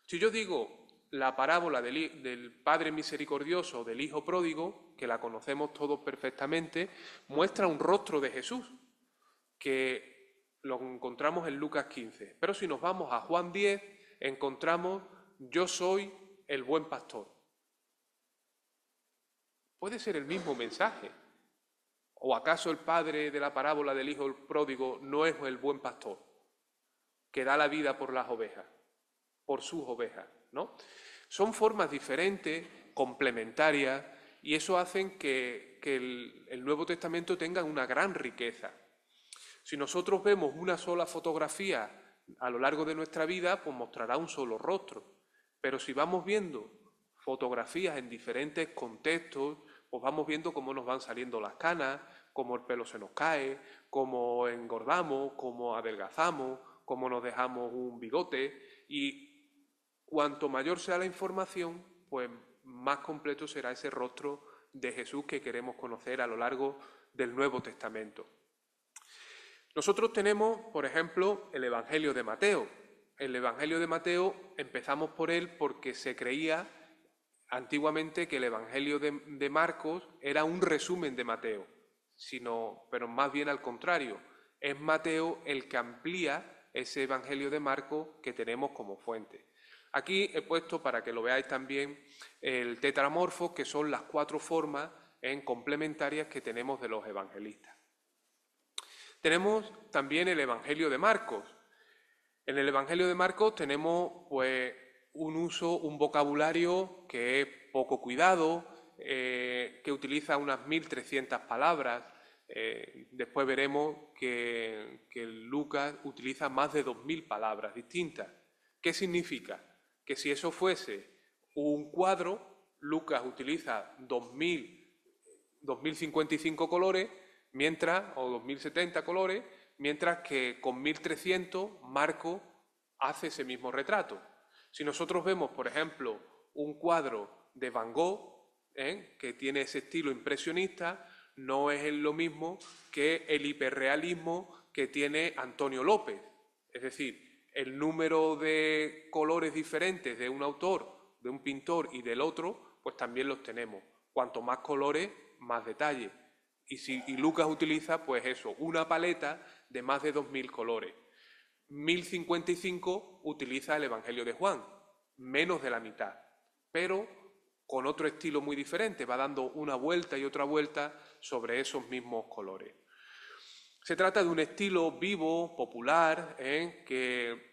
Si yo digo la parábola del Padre Misericordioso, del Hijo Pródigo, que la conocemos todos perfectamente, muestra un rostro de Jesús, que lo encontramos en Lucas 15. Pero si nos vamos a Juan 10, encontramos yo soy el buen pastor. Puede ser el mismo mensaje. ¿O acaso el padre de la parábola del hijo pródigo no es el buen pastor, que da la vida por las ovejas, por sus ovejas, ¿no? Son formas diferentes, complementarias, y eso hace que el Nuevo Testamento tenga una gran riqueza. Si nosotros vemos una sola fotografía a lo largo de nuestra vida, pues mostrará un solo rostro. Pero si vamos viendo fotografías en diferentes contextos, pues vamos viendo cómo nos van saliendo las canas, cómo el pelo se nos cae, cómo engordamos, cómo adelgazamos, cómo nos dejamos un bigote, y cuanto mayor sea la información, pues más completo será ese rostro de Jesús que queremos conocer a lo largo del Nuevo Testamento. Nosotros tenemos, por ejemplo, el Evangelio de Mateo. El Evangelio de Mateo empezamos por él porque se creía antiguamente que el Evangelio de Marcos era un resumen de Mateo, pero más bien al contrario. Es Mateo el que amplía ese Evangelio de Marcos que tenemos como fuente. Aquí he puesto, para que lo veáis también, el tetramorfo, que son las 4 formas complementarias que tenemos de los evangelistas. Tenemos también el Evangelio de Marcos. En el Evangelio de Marcos tenemos pues un vocabulario que es poco cuidado, que utiliza unas 1300 palabras. Después veremos que Lucas utiliza más de 2000 palabras distintas. ¿Qué significa? Que si eso fuese un cuadro, Lucas utiliza 2055 colores, o 2070 colores, mientras que con 1300 Marcos hace ese mismo retrato. Si nosotros vemos, por ejemplo, un cuadro de Van Gogh, que tiene ese estilo impresionista, no es lo mismo que el hiperrealismo que tiene Antonio López. Es decir, el número de colores diferentes de un autor, de un pintor y del otro, pues también los tenemos. Cuanto más colores, más detalle. Y Lucas utiliza, pues eso, una paleta de más de 2000 colores. 1055 utiliza el Evangelio de Juan, menos de la mitad, pero con otro estilo muy diferente, va dando una vuelta y otra vuelta sobre esos mismos colores. Se trata de un estilo vivo, popular, que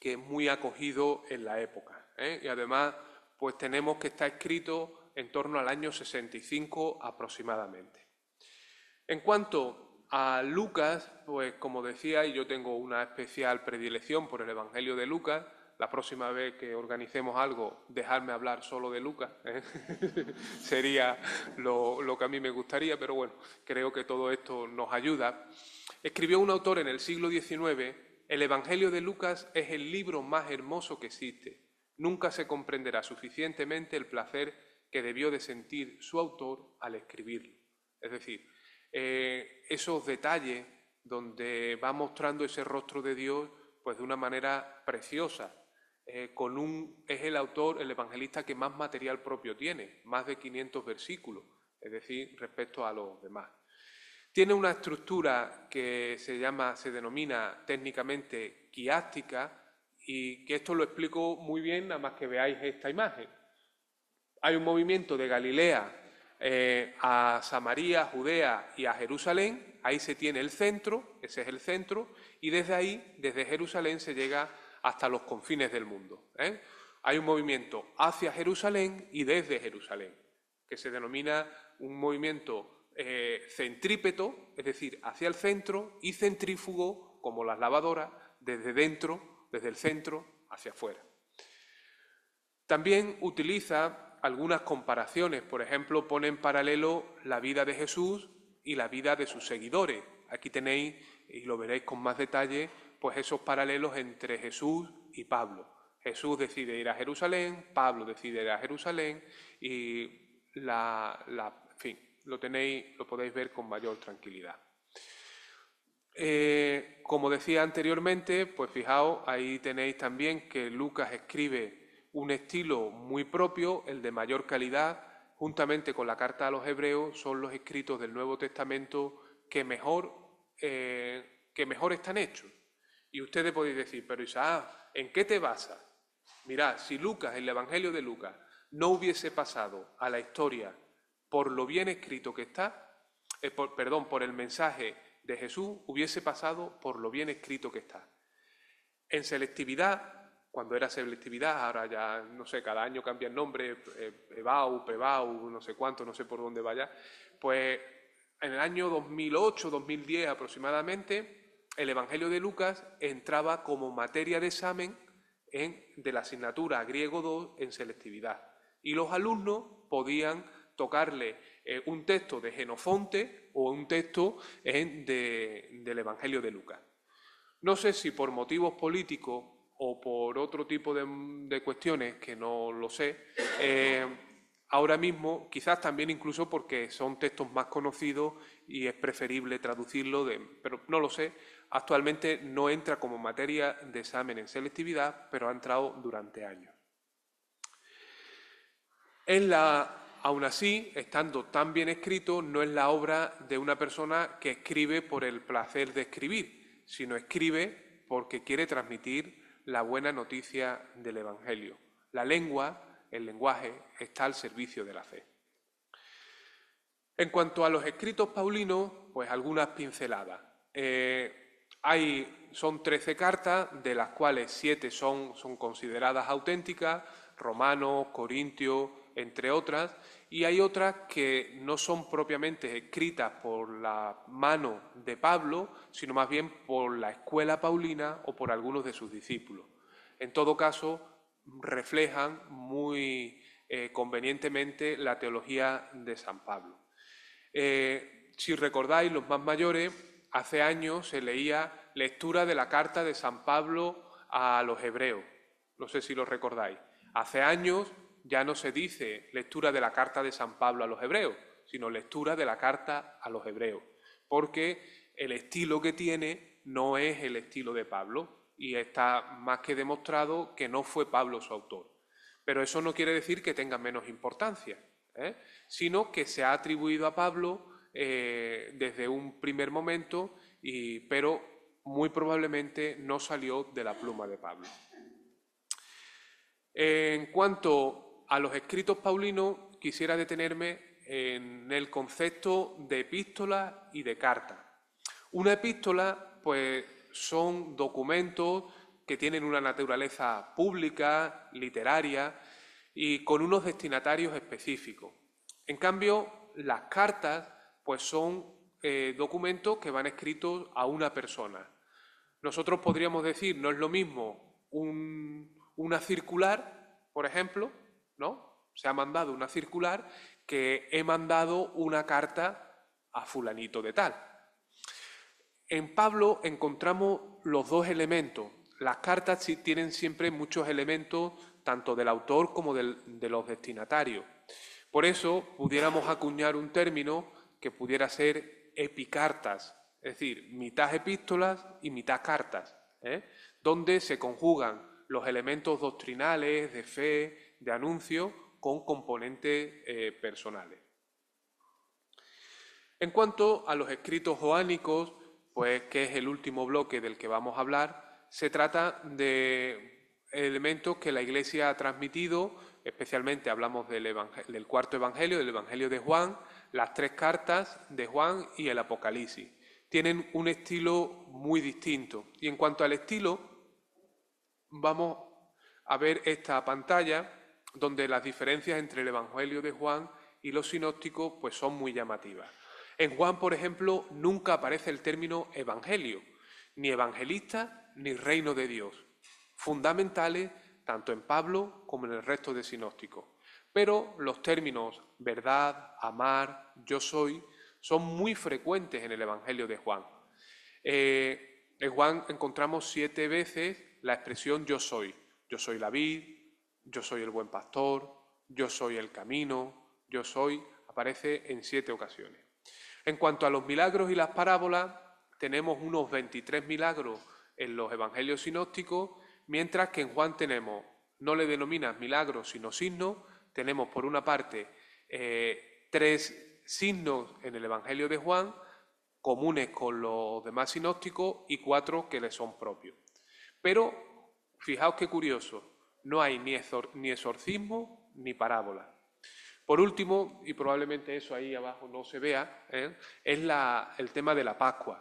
es muy acogido en la época. Y además, pues tenemos que está escrito en torno al año 65 aproximadamente. En cuanto a Lucas, pues como decía, y yo tengo una especial predilección por el Evangelio de Lucas. La próxima vez que organicemos algo, dejadme hablar solo de Lucas, sería lo que a mí me gustaría, pero bueno, creo que todo esto nos ayuda. Escribió un autor en el siglo XIX: el Evangelio de Lucas es el libro más hermoso que existe. Nunca se comprenderá suficientemente el placer que debió de sentir su autor al escribirlo. Es decir, esos detalles donde va mostrando ese rostro de Dios pues de una manera preciosa. Es el autor, el evangelista que más material propio tiene, más de 500 versículos, es decir, respecto a los demás. Tiene una estructura que se denomina técnicamente quiástica, y que esto lo explico muy bien nada más que veáis esta imagen. Hay un movimiento de Galilea a Samaria, Judea y a Jerusalén. Ahí se tiene el centro, ese es el centro, y desde ahí, desde Jerusalén, se llega hasta los confines del mundo. Hay un movimiento hacia Jerusalén y desde Jerusalén, que se denomina un movimiento centrípeto, es decir, hacia el centro, y centrífugo, como las lavadoras, desde dentro, desde el centro hacia afuera. También utiliza algunas comparaciones. Por ejemplo, pone en paralelo la vida de Jesús y la vida de sus seguidores. Aquí tenéis, y lo veréis con más detalle, pues esos paralelos entre Jesús y Pablo. Jesús decide ir a Jerusalén, Pablo decide ir a Jerusalén, y en fin, lo podéis ver con mayor tranquilidad. Como decía anteriormente, pues fijaos, ahí tenéis también que Lucas escribe un estilo muy propio, el de mayor calidad. Juntamente con la carta a los Hebreos, son los escritos del Nuevo Testamento que mejor están hechos. Y ustedes podéis decir: pero Isaac, ¿en qué te basas? Mirad, si Lucas, el Evangelio de Lucas, no hubiese pasado a la historia por lo bien escrito que está, por el mensaje de Jesús, hubiese pasado por lo bien escrito que está. En selectividad, cuando era selectividad, ahora ya, no sé, cada año cambia el nombre, EBAU, PEBAU, no sé cuánto, no sé por dónde vaya, pues en el año 2008, 2010 aproximadamente, el Evangelio de Lucas entraba como materia de examen de la asignatura griego 2 en selectividad. Y los alumnos podían tocarle un texto de Jenofonte o un texto del Evangelio de Lucas. No sé si por motivos políticos o por otro tipo de cuestiones, que no lo sé, ahora mismo, quizás también incluso porque son textos más conocidos y es preferible traducirlo, pero no lo sé, actualmente no entra como materia de examen en selectividad, pero ha entrado durante años. Aún así, estando tan bien escrito, no es la obra de una persona que escribe por el placer de escribir, sino escribe porque quiere transmitir la buena noticia del Evangelio. La lengua, el lenguaje, está al servicio de la fe. En cuanto a los escritos paulinos, pues algunas pinceladas. Son 13 cartas, de las cuales 7 son consideradas auténticas, Romanos, Corintios, entre otras, y hay otras que no son propiamente escritas por la mano de Pablo, sino más bien por la escuela paulina o por algunos de sus discípulos. En todo caso, reflejan muy convenientemente la teología de San Pablo. Si recordáis, los más mayores, hace años se leía lectura de la carta de San Pablo a los hebreos. No sé si lo recordáis. Hace años ya no se dice lectura de la carta de San Pablo a los hebreos, sino lectura de la carta a los hebreos, porque el estilo que tiene no es el estilo de Pablo y está más que demostrado que no fue Pablo su autor. Pero eso no quiere decir que tenga menos importancia, sino que se ha atribuido a Pablo desde un primer momento, pero muy probablemente no salió de la pluma de Pablo. En cuanto a los escritos paulinos, quisiera detenerme en el concepto de epístola y de carta. Una epístola, pues, son documentos que tienen una naturaleza pública, literaria y con unos destinatarios específicos. En cambio, las cartas, pues, son documentos que van escritos a una persona. Nosotros podríamos decir, no es lo mismo una circular, por ejemplo, ¿no? Se ha mandado una circular que he mandado una carta a fulanito de tal. En Pablo encontramos los dos elementos. Las cartas tienen siempre muchos elementos, tanto del autor como de los destinatarios. Por eso pudiéramos acuñar un término que pudiera ser epicartas, es decir, mitad epístolas y mitad cartas, donde se conjugan los elementos doctrinales, de fe, de anuncio, con componentes personales. En cuanto a los escritos joánicos, pues que es el último bloque del que vamos a hablar, se trata de elementos que la Iglesia ha transmitido, especialmente hablamos del cuarto Evangelio, del Evangelio de Juan, las 3 cartas de Juan y el Apocalipsis. Tienen un estilo muy distinto. Y en cuanto al estilo, vamos a ver esta pantalla donde las diferencias entre el Evangelio de Juan y los sinópticos pues son muy llamativas. En Juan, por ejemplo, nunca aparece el término evangelio, ni evangelista ni reino de Dios, fundamentales tanto en Pablo como en el resto de sinópticos. Pero los términos verdad, amar, yo soy, son muy frecuentes en el Evangelio de Juan. En Juan encontramos 7 veces la expresión yo soy la vid, yo soy el buen pastor, yo soy el camino, yo soy, aparece en 7 ocasiones. En cuanto a los milagros y las parábolas, tenemos unos 23 milagros en los evangelios sinópticos, mientras que en Juan tenemos, no le denominan milagros sino signos, tenemos por una parte 3 signos en el evangelio de Juan, comunes con los demás sinópticos, y 4 que le son propios. Pero fijaos qué curioso, no hay ni exorcismo ni parábola. Por último, y probablemente eso ahí abajo no se vea, es el tema de la Pascua.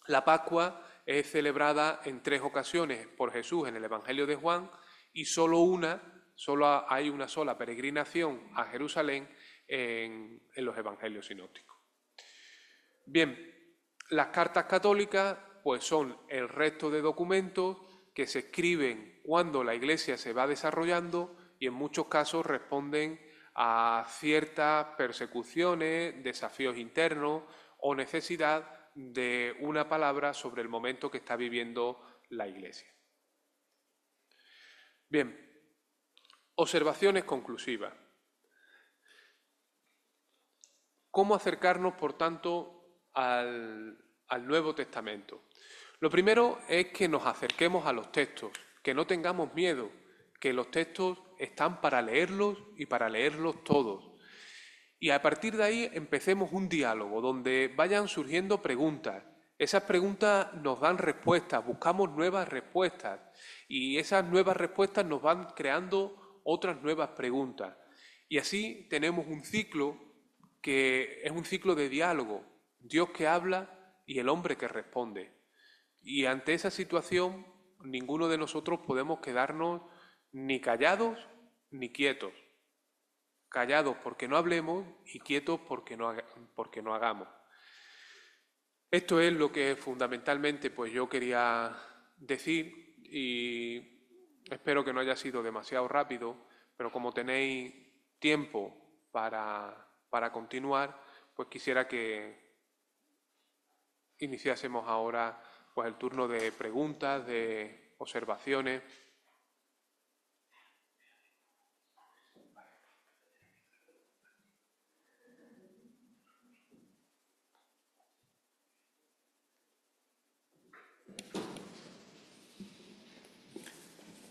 La Pascua es celebrada en 3 ocasiones por Jesús en el Evangelio de Juan y solo hay una sola peregrinación a Jerusalén en los Evangelios sinópticos. Bien, las cartas católicas pues son el resto de documentos que se escriben cuando la Iglesia se va desarrollando y en muchos casos responden a ciertas persecuciones, desafíos internos o necesidad de una palabra sobre el momento que está viviendo la Iglesia. Bien, observaciones conclusivas. ¿Cómo acercarnos, por tanto, al Nuevo Testamento? Lo primero es que nos acerquemos a los textos, que no tengamos miedo, que los textos están para leerlos y para leerlos todos. Y a partir de ahí empecemos un diálogo donde vayan surgiendo preguntas. Esas preguntas nos dan respuestas, buscamos nuevas respuestas y esas nuevas respuestas nos van creando otras nuevas preguntas. Y así tenemos un ciclo que es un ciclo de diálogo, Dios que habla y el hombre que responde. Y ante esa situación, ninguno de nosotros podemos quedarnos ni callados ni quietos. Callados porque no hablemos y quietos porque no hagamos. Esto es lo que fundamentalmente pues yo quería decir y espero que no haya sido demasiado rápido, pero como tenéis tiempo para continuar, pues quisiera que iniciásemos ahora pues el turno de preguntas, de observaciones.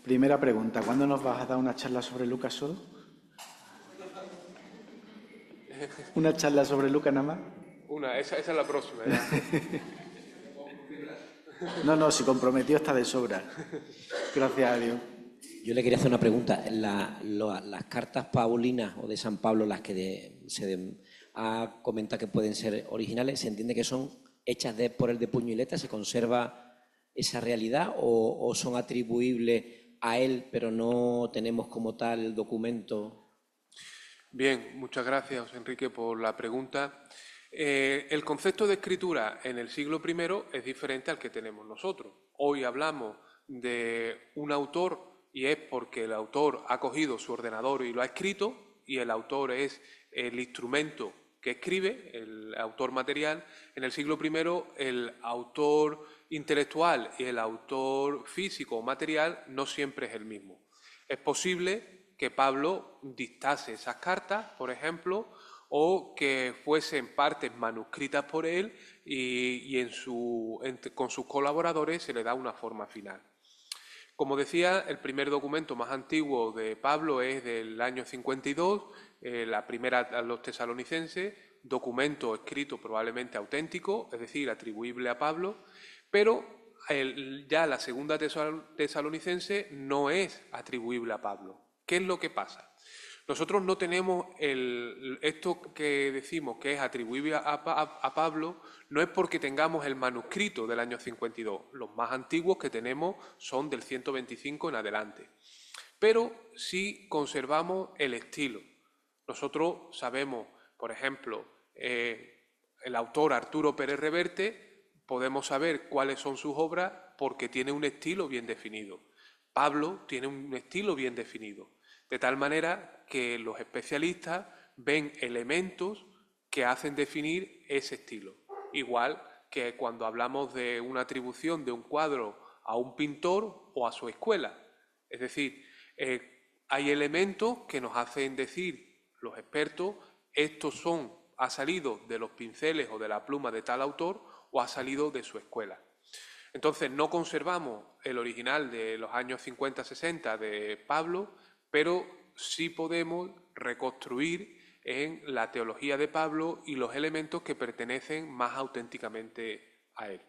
Primera pregunta, ¿cuándo nos vas a dar una charla sobre Lucas solo? ¿Una charla sobre Lucas nada más? Esa es la próxima. ¿Ya? No, si comprometido está de sobra. Gracias a Dios. Yo le quería hacer una pregunta. Las cartas paulinas o de San Pablo, las que se ha comentado que pueden ser originales, ¿se entiende que son hechas por él de puño y letra? ¿Se conserva esa realidad o son atribuibles a él, pero no tenemos como tal el documento? Bien, muchas gracias, Enrique, por la pregunta. El concepto de escritura en el siglo I es diferente al que tenemos nosotros. Hoy hablamos de un autor y es porque el autor ha cogido su ordenador y lo ha escrito y el autor es el instrumento que escribe, el autor material. En el siglo I el autor intelectual y el autor físico o material no siempre es el mismo. Es posible que Pablo dictase esas cartas, por ejemplo, o que fuesen partes manuscritas por él y con sus colaboradores se le da una forma final. Como decía, el primer documento más antiguo de Pablo es del año 52, la primera a los tesalonicenses, documento escrito probablemente auténtico, es decir, atribuible a Pablo, pero ya la segunda tesalonicense no es atribuible a Pablo. ¿Qué es lo que pasa? Nosotros no tenemos esto que decimos que es atribuible a Pablo, no es porque tengamos el manuscrito del año 52. Los más antiguos que tenemos son del 125 en adelante. Pero sí conservamos el estilo. Nosotros sabemos, por ejemplo, el autor Arturo Pérez Reverte, podemos saber cuáles son sus obras porque tiene un estilo bien definido. Pablo tiene un estilo bien definido. De tal manera que los especialistas ven elementos que hacen definir ese estilo. Igual que cuando hablamos de una atribución de un cuadro a un pintor o a su escuela. Es decir, hay elementos que nos hacen decir los expertos, ha salido de los pinceles o de la pluma de tal autor o ha salido de su escuela. Entonces no conservamos el original de los años 50-60 de Pablo, pero sí podemos reconstruir en la teología de Pablo y los elementos que pertenecen más auténticamente a él.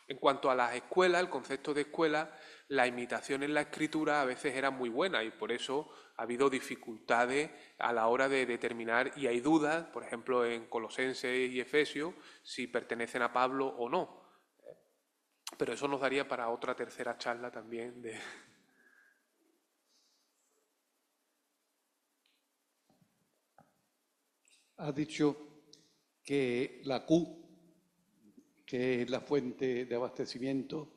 En cuanto a las escuelas, el concepto de escuela, la imitación en la escritura a veces era muy buena y por eso ha habido dificultades a la hora de determinar, y hay dudas, por ejemplo, en Colosenses y Efesios, si pertenecen a Pablo o no. Pero eso nos daría para otra tercera charla también de... Ha dicho que la Q, que es la fuente de abastecimiento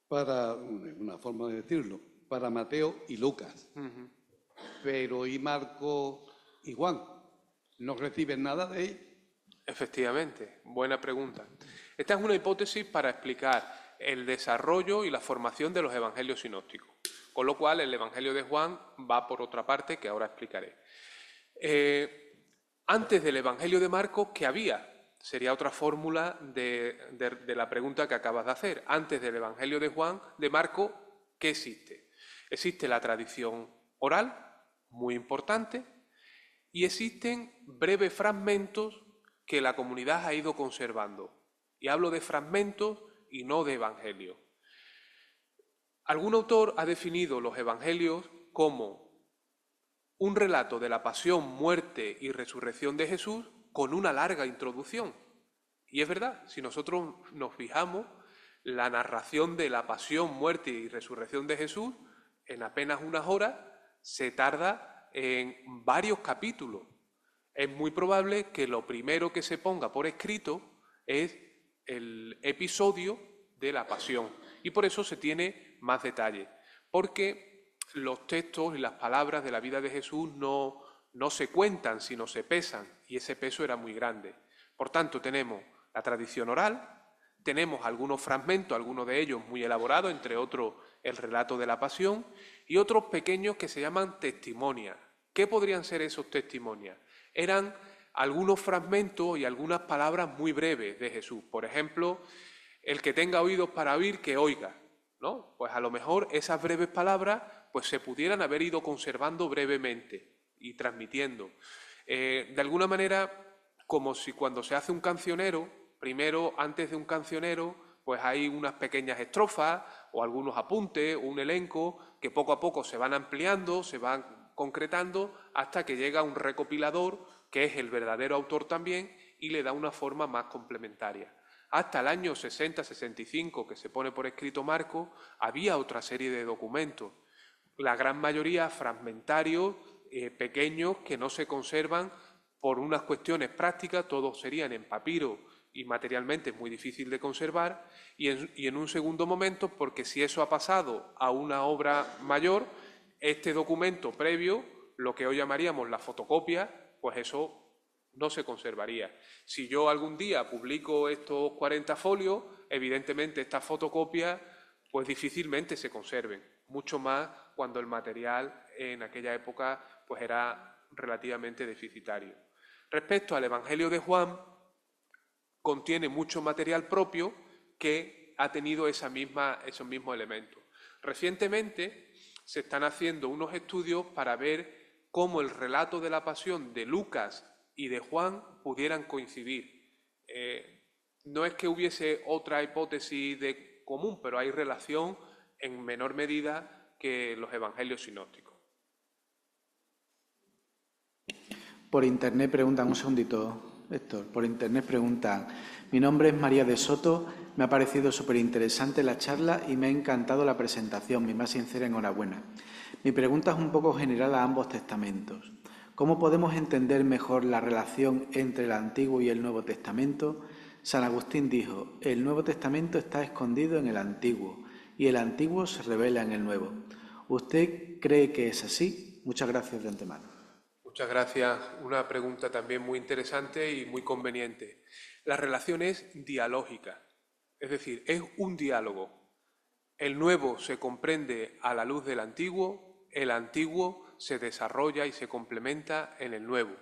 para, una forma de decirlo, para Mateo y Lucas. Pero ¿y Marco y Juan? ¿No reciben nada de ellos? Efectivamente, buena pregunta. Esta es una hipótesis para explicar el desarrollo y la formación de los evangelios sinópticos, con lo cual el evangelio de Juan va por otra parte que ahora explicaré. Antes del evangelio de Marcos, ¿qué había? Sería otra fórmula de la pregunta que acabas de hacer. Antes del evangelio de Juan, de Marcos, ¿qué existe? Existe la tradición oral, muy importante, y existen breves fragmentos que la comunidad ha ido conservando. Y hablo de fragmentos y no de evangelios. Algún autor ha definido los evangelios como un relato de la pasión, muerte y resurrección de Jesús con una larga introducción. Y es verdad, si nosotros nos fijamos, la narración de la pasión, muerte y resurrección de Jesús, en apenas unas horas, se tarda en varios capítulos. Es muy probable que lo primero que se ponga por escrito es el episodio de la pasión. Y por eso se tiene más detalle. Porque los textos y las palabras de la vida de Jesús no se cuentan, sino se pesan. Y ese peso era muy grande. Por tanto, tenemos la tradición oral, tenemos algunos fragmentos, algunos de ellos muy elaborados, entre otros el relato de la pasión, y otros pequeños que se llaman testimonias. ¿Qué podrían ser esos testimonias? Eran algunos fragmentos y algunas palabras muy breves de Jesús. Por ejemplo, el que tenga oídos para oír, que oiga, ¿no? Pues a lo mejor esas breves palabras pues se pudieran haber ido conservando brevemente y transmitiendo. De alguna manera, como si cuando se hace un cancionero, primero, antes de un cancionero, pues hay unas pequeñas estrofas o algunos apuntes o un elenco que poco a poco se van ampliando, se van concretando hasta que llega un recopilador que es el verdadero autor también y le da una forma más complementaria. Hasta el año 60-65 que se pone por escrito Marcos, había otra serie de documentos, la gran mayoría fragmentarios, pequeños, que no se conservan por unas cuestiones prácticas, todos serían en papiro y materialmente es muy difícil de conservar, y en un segundo momento, porque si eso ha pasado a una obra mayor, este documento previo, lo que hoy llamaríamos la fotocopia, pues eso no se conservaría. Si yo algún día publico estos 40 folios, evidentemente estas fotocopias pues difícilmente se conserven, mucho más cuando el material en aquella época pues era relativamente deficitario. Respecto al Evangelio de Juan, contiene mucho material propio que ha tenido esos mismos elementos. Recientemente se están haciendo unos estudios para ver cómo el relato de la pasión de Lucas y de Juan pudieran coincidir. No es que hubiese otra hipótesis de común, pero hay relación en menor medida que los evangelios sinópticos. Por internet preguntan, un segundito, Héctor, por internet preguntan, mi nombre es María de Soto, me ha parecido súper interesante la charla y me ha encantado la presentación, mi más sincera enhorabuena. Mi pregunta es un poco general a ambos testamentos. ¿Cómo podemos entender mejor la relación entre el Antiguo y el Nuevo Testamento? San Agustín dijo, el Nuevo Testamento está escondido en el Antiguo y el Antiguo se revela en el Nuevo. ¿Usted cree que es así? Muchas gracias de antemano. Muchas gracias. Una pregunta también muy interesante y muy conveniente. La relación es dialógica, es decir, es un diálogo. El Nuevo se comprende a la luz del Antiguo, el Antiguo se desarrolla y se complementa en el Nuevo.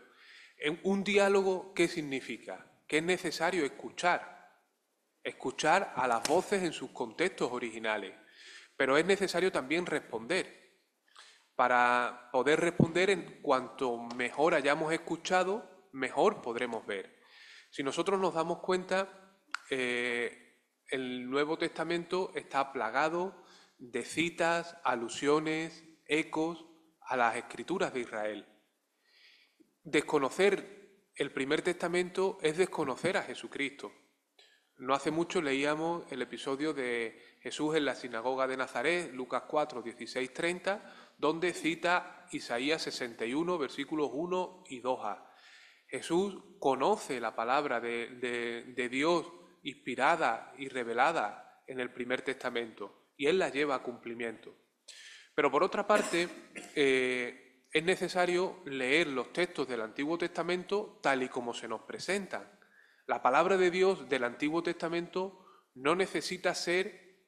Un diálogo, ¿qué significa? Que es necesario escuchar a las voces en sus contextos originales, pero es necesario también responder. Para poder responder, en cuanto mejor hayamos escuchado, mejor podremos ver. Si nosotros nos damos cuenta, el Nuevo Testamento está plagado de citas, alusiones, ecos a las Escrituras de Israel. Desconocer el Primer Testamento es desconocer a Jesucristo. No hace mucho leíamos el episodio de Jesús en la sinagoga de Nazaret, Lucas 4, 16, 30, donde cita Isaías 61, versículos 1 y 2a. Jesús conoce la palabra de Dios inspirada y revelada en el Primer Testamento y Él la lleva a cumplimiento. Pero por otra parte, es necesario leer los textos del Antiguo Testamento tal y como se nos presentan. La palabra de Dios del Antiguo Testamento no necesita ser,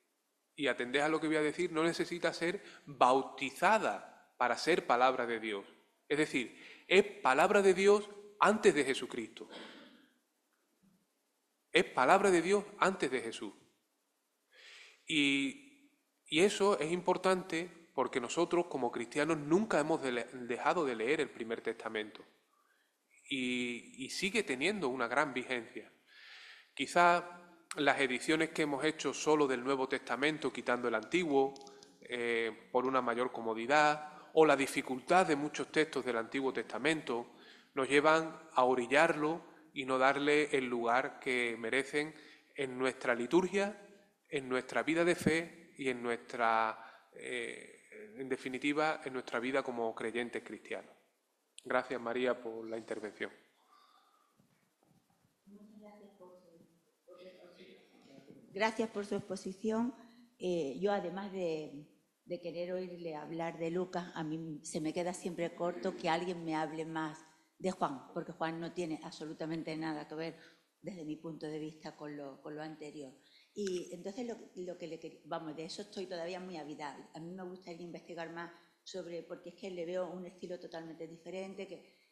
y atended a lo que voy a decir, no necesita ser bautizada para ser palabra de Dios. Es decir, es palabra de Dios antes de Jesucristo. Es palabra de Dios antes de Jesús. Y eso es importante porque nosotros como cristianos nunca hemos dejado de leer el Primer Testamento. Y sigue teniendo una gran vigencia. Quizá las ediciones que hemos hecho solo del Nuevo Testamento, quitando el Antiguo, por una mayor comodidad, o la dificultad de muchos textos del Antiguo Testamento, nos llevan a orillarlo y no darle el lugar que merecen en nuestra liturgia, en nuestra vida de fe y en nuestra, en definitiva, en nuestra vida como creyentes cristianos. Gracias, María, por la intervención. Gracias por su exposición. Yo, además de querer oírle hablar de Lucas, a mí se me queda siempre corto que alguien me hable más de Juan, porque Juan no tiene absolutamente nada que ver, desde mi punto de vista, con lo anterior. Y entonces lo que le quería, vamos, de eso estoy todavía muy ávida. A mí me gustaría investigar más sobre, porque es que le veo un estilo totalmente diferente,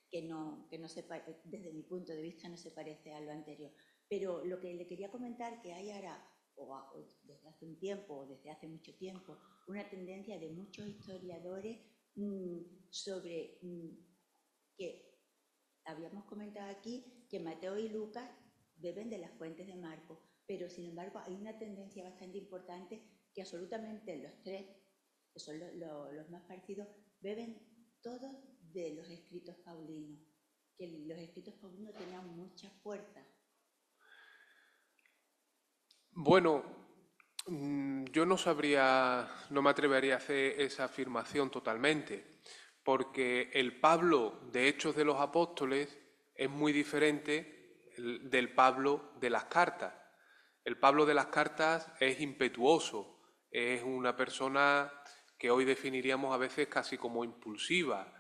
que no se, desde mi punto de vista no se parece a lo anterior. Pero lo que le quería comentar, que hay ahora, o desde hace un tiempo, o desde hace mucho tiempo, una tendencia de muchos historiadores sobre que habíamos comentado aquí que Mateo y Lucas beben de las fuentes de Marcos, pero sin embargo hay una tendencia bastante importante que absolutamente los tres, que son los más parecidos, beben todos de los escritos paulinos, que los escritos paulinos tenían mucha fuerza. Bueno, yo no me atrevería a hacer esa afirmación totalmente, porque el Pablo de Hechos de los Apóstoles es muy diferente del Pablo de las cartas. El Pablo de las cartas es impetuoso, es una persona que hoy definiríamos a veces casi como impulsiva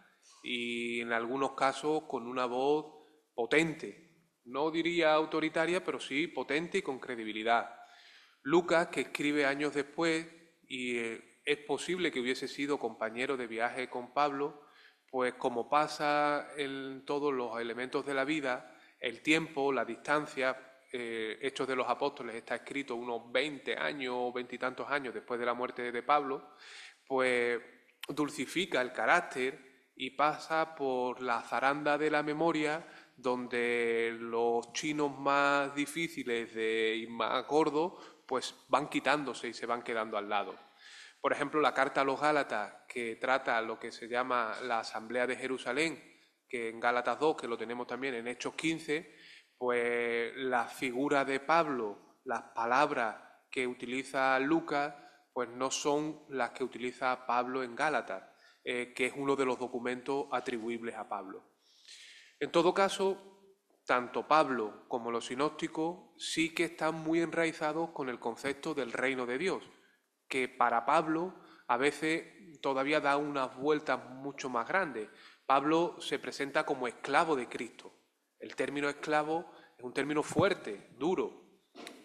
y en algunos casos con una voz potente. No diría autoritaria, pero sí potente y con credibilidad. Lucas, que escribe años después, y es posible que hubiese sido compañero de viaje con Pablo, pues como pasa en todos los elementos de la vida, el tiempo, la distancia, Hechos de los Apóstoles está escrito unos 20 años o 20 y tantos años después de la muerte de Pablo, pues dulcifica el carácter y pasa por la zaranda de la memoria, donde los chinos más difíciles y más gordos pues van quitándose y se van quedando al lado. Por ejemplo, la carta a los Gálatas, que trata lo que se llama la Asamblea de Jerusalén, que en Gálatas 2, que lo tenemos también en Hechos 15, pues la figura de Pablo, las palabras que utiliza Lucas, pues no son las que utiliza Pablo en Gálatas, que es uno de los documentos atribuibles a Pablo. En todo caso, tanto Pablo como los sinópticos sí que están muy enraizados con el concepto del reino de Dios, que para Pablo a veces todavía da unas vueltas mucho más grandes. Pablo se presenta como esclavo de Cristo. El término esclavo es un término fuerte, duro.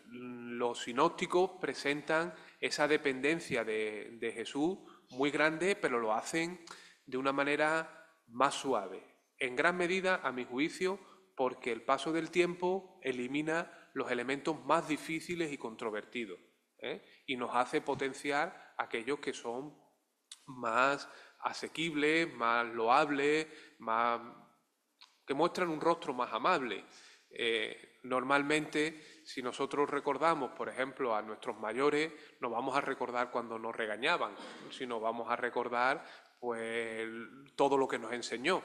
Los sinópticos presentan esa dependencia de Jesús muy grande, pero lo hacen de una manera más suave. En gran medida, a mi juicio, porque el paso del tiempo elimina los elementos más difíciles y controvertidos, y nos hace potenciar aquellos que son más asequibles, más loables, que muestran un rostro más amable. Normalmente si nosotros recordamos, por ejemplo, a nuestros mayores, no vamos a recordar cuando nos regañaban, sino vamos a recordar pues todo lo que nos enseñó,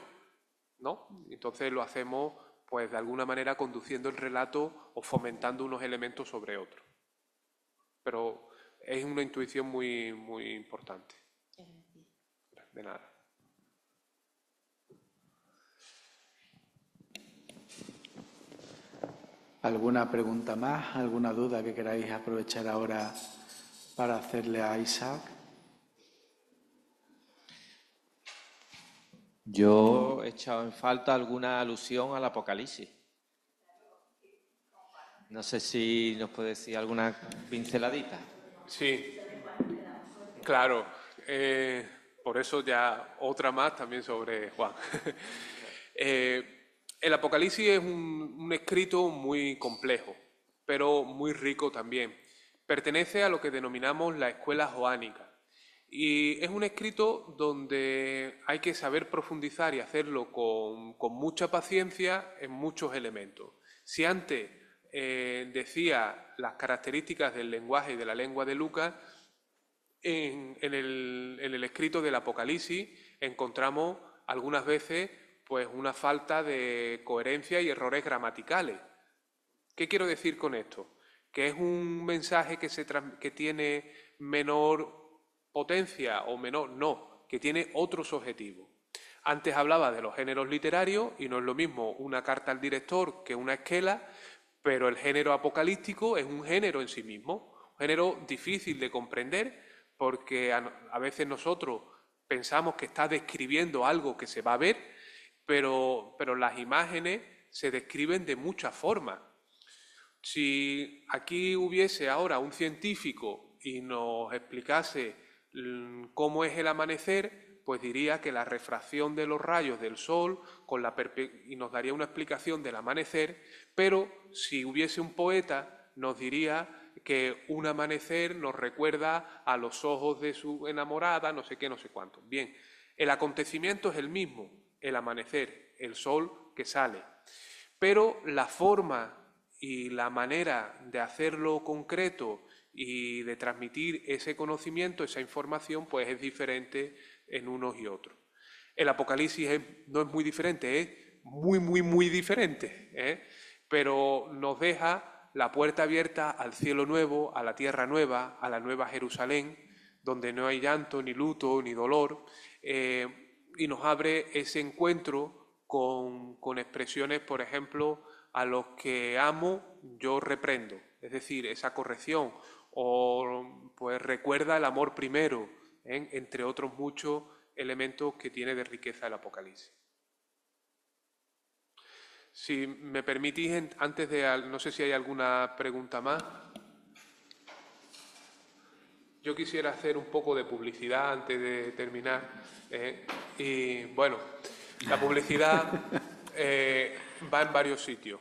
¿no? Entonces lo hacemos pues de alguna manera conduciendo el relato o fomentando unos elementos sobre otros. Pero es una intuición muy, muy importante. De nada. ¿Alguna pregunta más? ¿Alguna duda que queráis aprovechar ahora para hacerle a Isaac? Yo he echado en falta alguna alusión al Apocalipsis. No sé si nos puede decir alguna pinceladita. Sí, claro. Por eso ya otra más también sobre Juan. El Apocalipsis es un escrito muy complejo, pero muy rico también. Pertenece a lo que denominamos la escuela joánica. Y es un escrito donde hay que saber profundizar y hacerlo con mucha paciencia en muchos elementos. Si antes decía las características del lenguaje y de la lengua de Lucas, en el escrito del Apocalipsis encontramos algunas veces pues una falta de coherencia y errores gramaticales. ¿Qué quiero decir con esto? Que es un mensaje que tiene menor potencia o menor, no, que tiene otros objetivos. Antes hablaba de los géneros literarios y no es lo mismo una carta al director que una esquela, pero el género apocalíptico es un género en sí mismo, un género difícil de comprender porque a veces nosotros pensamos que está describiendo algo que se va a ver, pero las imágenes se describen de muchas formas. Si aquí hubiese ahora un científico y nos explicase cómo es el amanecer, pues diría que la refracción de los rayos del sol y nos daría una explicación del amanecer, pero si hubiese un poeta nos diría que un amanecer nos recuerda a los ojos de su enamorada, no sé qué, no sé cuánto. Bien, el acontecimiento es el mismo, el amanecer, el sol que sale, pero la forma y la manera de hacerlo concreto y de transmitir ese conocimiento, esa información, pues es diferente en unos y otros. El Apocalipsis no es muy diferente, es muy, muy, muy diferente, pero nos deja la puerta abierta al cielo nuevo, a la tierra nueva, a la nueva Jerusalén, donde no hay llanto, ni luto, ni dolor, y nos abre ese encuentro con expresiones, por ejemplo, a los que amo, yo reprendo, es decir, esa corrección, o pues recuerda el amor primero, entre otros muchos elementos que tiene de riqueza el Apocalipsis. Si me permitís, antes de... No sé si hay alguna pregunta más. Yo quisiera hacer un poco de publicidad antes de terminar. Y bueno, la publicidad va en varios sitios.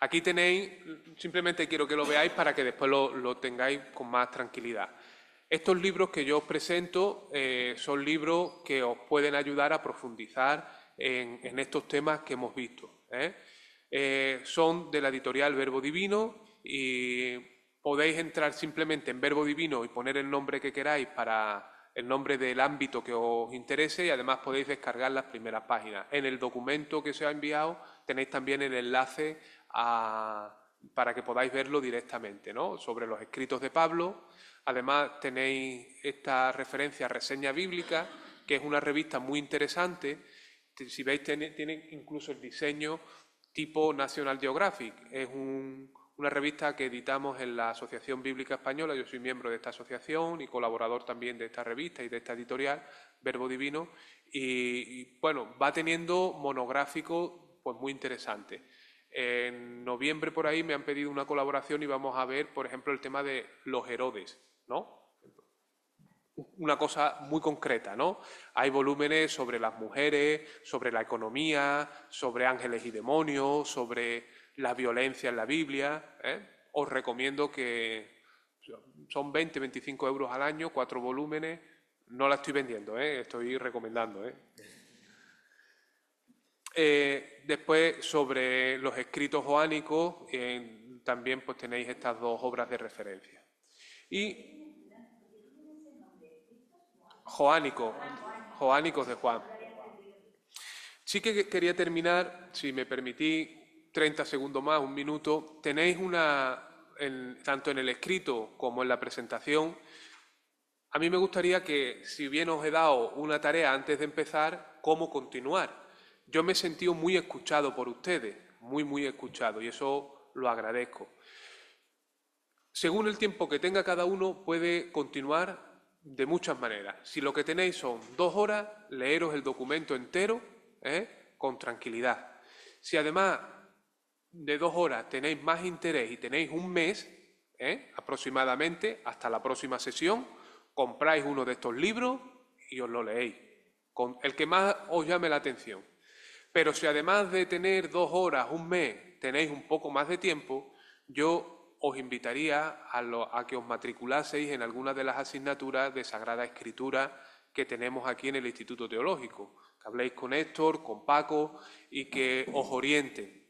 Aquí tenéis, simplemente quiero que lo veáis para que después lo tengáis con más tranquilidad. Estos libros que yo os presento son libros que os pueden ayudar a profundizar en estos temas que hemos visto. Son de la editorial Verbo Divino y podéis entrar simplemente en Verbo Divino y poner el nombre que queráis para el nombre del ámbito que os interese y además podéis descargar las primeras páginas. En el documento que se ha enviado tenéis también el enlace para que podáis verlo directamente, ¿no? Sobre los escritos de Pablo. Además tenéis esta referencia a Reseña Bíblica, que es una revista muy interesante. Si veis, tiene incluso el diseño tipo National Geographic. Es una revista que editamos en la Asociación Bíblica Española. Yo soy miembro de esta asociación y colaborador también de esta revista y de esta editorial, Verbo Divino. Y bueno, va teniendo monográficos pues, muy interesantes. En noviembre por ahí me han pedido una colaboración y vamos a ver, por ejemplo, el tema de los Herodes, ¿no? Una cosa muy concreta, ¿no? Hay volúmenes sobre las mujeres, sobre la economía, sobre ángeles y demonios, sobre la violencia en la Biblia. Os recomiendo que son 20-25 euros al año, 4 volúmenes. No la estoy vendiendo, estoy recomendando. Después, sobre los escritos joánicos, también pues tenéis estas dos obras de referencia. Y Joánicos de Juan. Sí que quería terminar, si me permitís, 30 segundos más, un minuto. Tenéis tanto en el escrito como en la presentación. A mí me gustaría que, si bien os he dado una tarea antes de empezar, cómo continuar. Yo me he sentido muy escuchado por ustedes, muy escuchado, y eso lo agradezco. Según el tiempo que tenga cada uno, puede continuar de muchas maneras. Si lo que tenéis son 2 horas, leeros el documento entero, con tranquilidad. Si además de 2 horas tenéis más interés y tenéis un mes, aproximadamente, hasta la próxima sesión, compráis uno de estos libros y os lo leéis, con el que más os llame la atención. Pero si además de tener 2 horas, un mes, tenéis un poco más de tiempo, yo os invitaría a que os matriculaseis en alguna de las asignaturas de Sagrada Escritura que tenemos aquí en el Instituto Teológico, que habléis con Héctor, con Paco y que os orienten.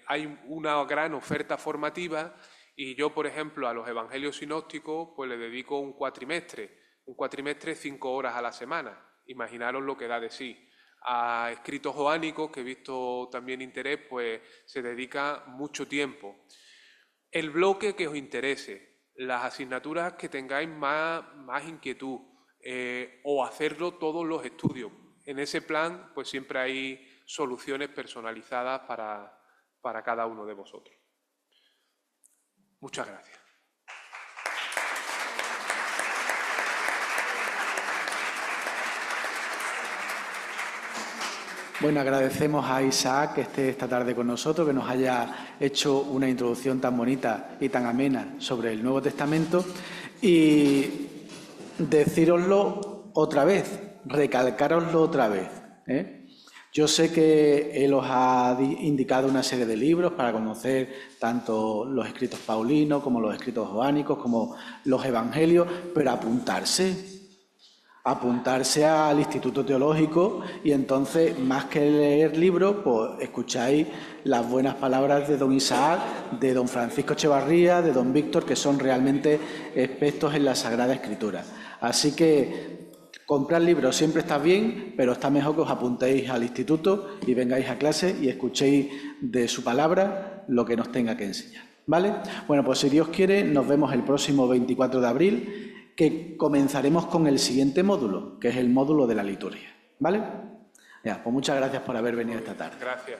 Hay una gran oferta formativa y yo, por ejemplo, a los Evangelios sinópticos pues le dedico un cuatrimestre 5 horas a la semana. Imaginaros lo que da de sí. A escritos joánicos, que he visto también interés, pues se dedica mucho tiempo. El bloque que os interese, las asignaturas que tengáis más inquietud, o hacerlo todos los estudios. En ese plan, pues siempre hay soluciones personalizadas para cada uno de vosotros. Muchas gracias. Bueno, agradecemos a Isaac que esté esta tarde con nosotros, que nos haya hecho una introducción tan bonita y tan amena sobre el Nuevo Testamento, y decíroslo otra vez, recalcároslo otra vez. Yo sé que él os ha indicado una serie de libros para conocer tanto los escritos paulinos como los escritos joánicos, como los evangelios, pero apuntarse al Instituto Teológico, y entonces, más que leer libros, pues escucháis las buenas palabras de don Isaac, de don Francisco Echevarría, de don Víctor, que son realmente expertos en la Sagrada Escritura. Así que comprar libros siempre está bien, pero está mejor que os apuntéis al instituto y vengáis a clase y escuchéis de su palabra lo que nos tenga que enseñar. ¿Vale? Bueno, pues si Dios quiere, nos vemos el próximo 24 de abril, que comenzaremos con el siguiente módulo, que es el módulo de la liturgia. ¿Vale? Ya, pues muchas gracias por haber venido esta tarde. Gracias.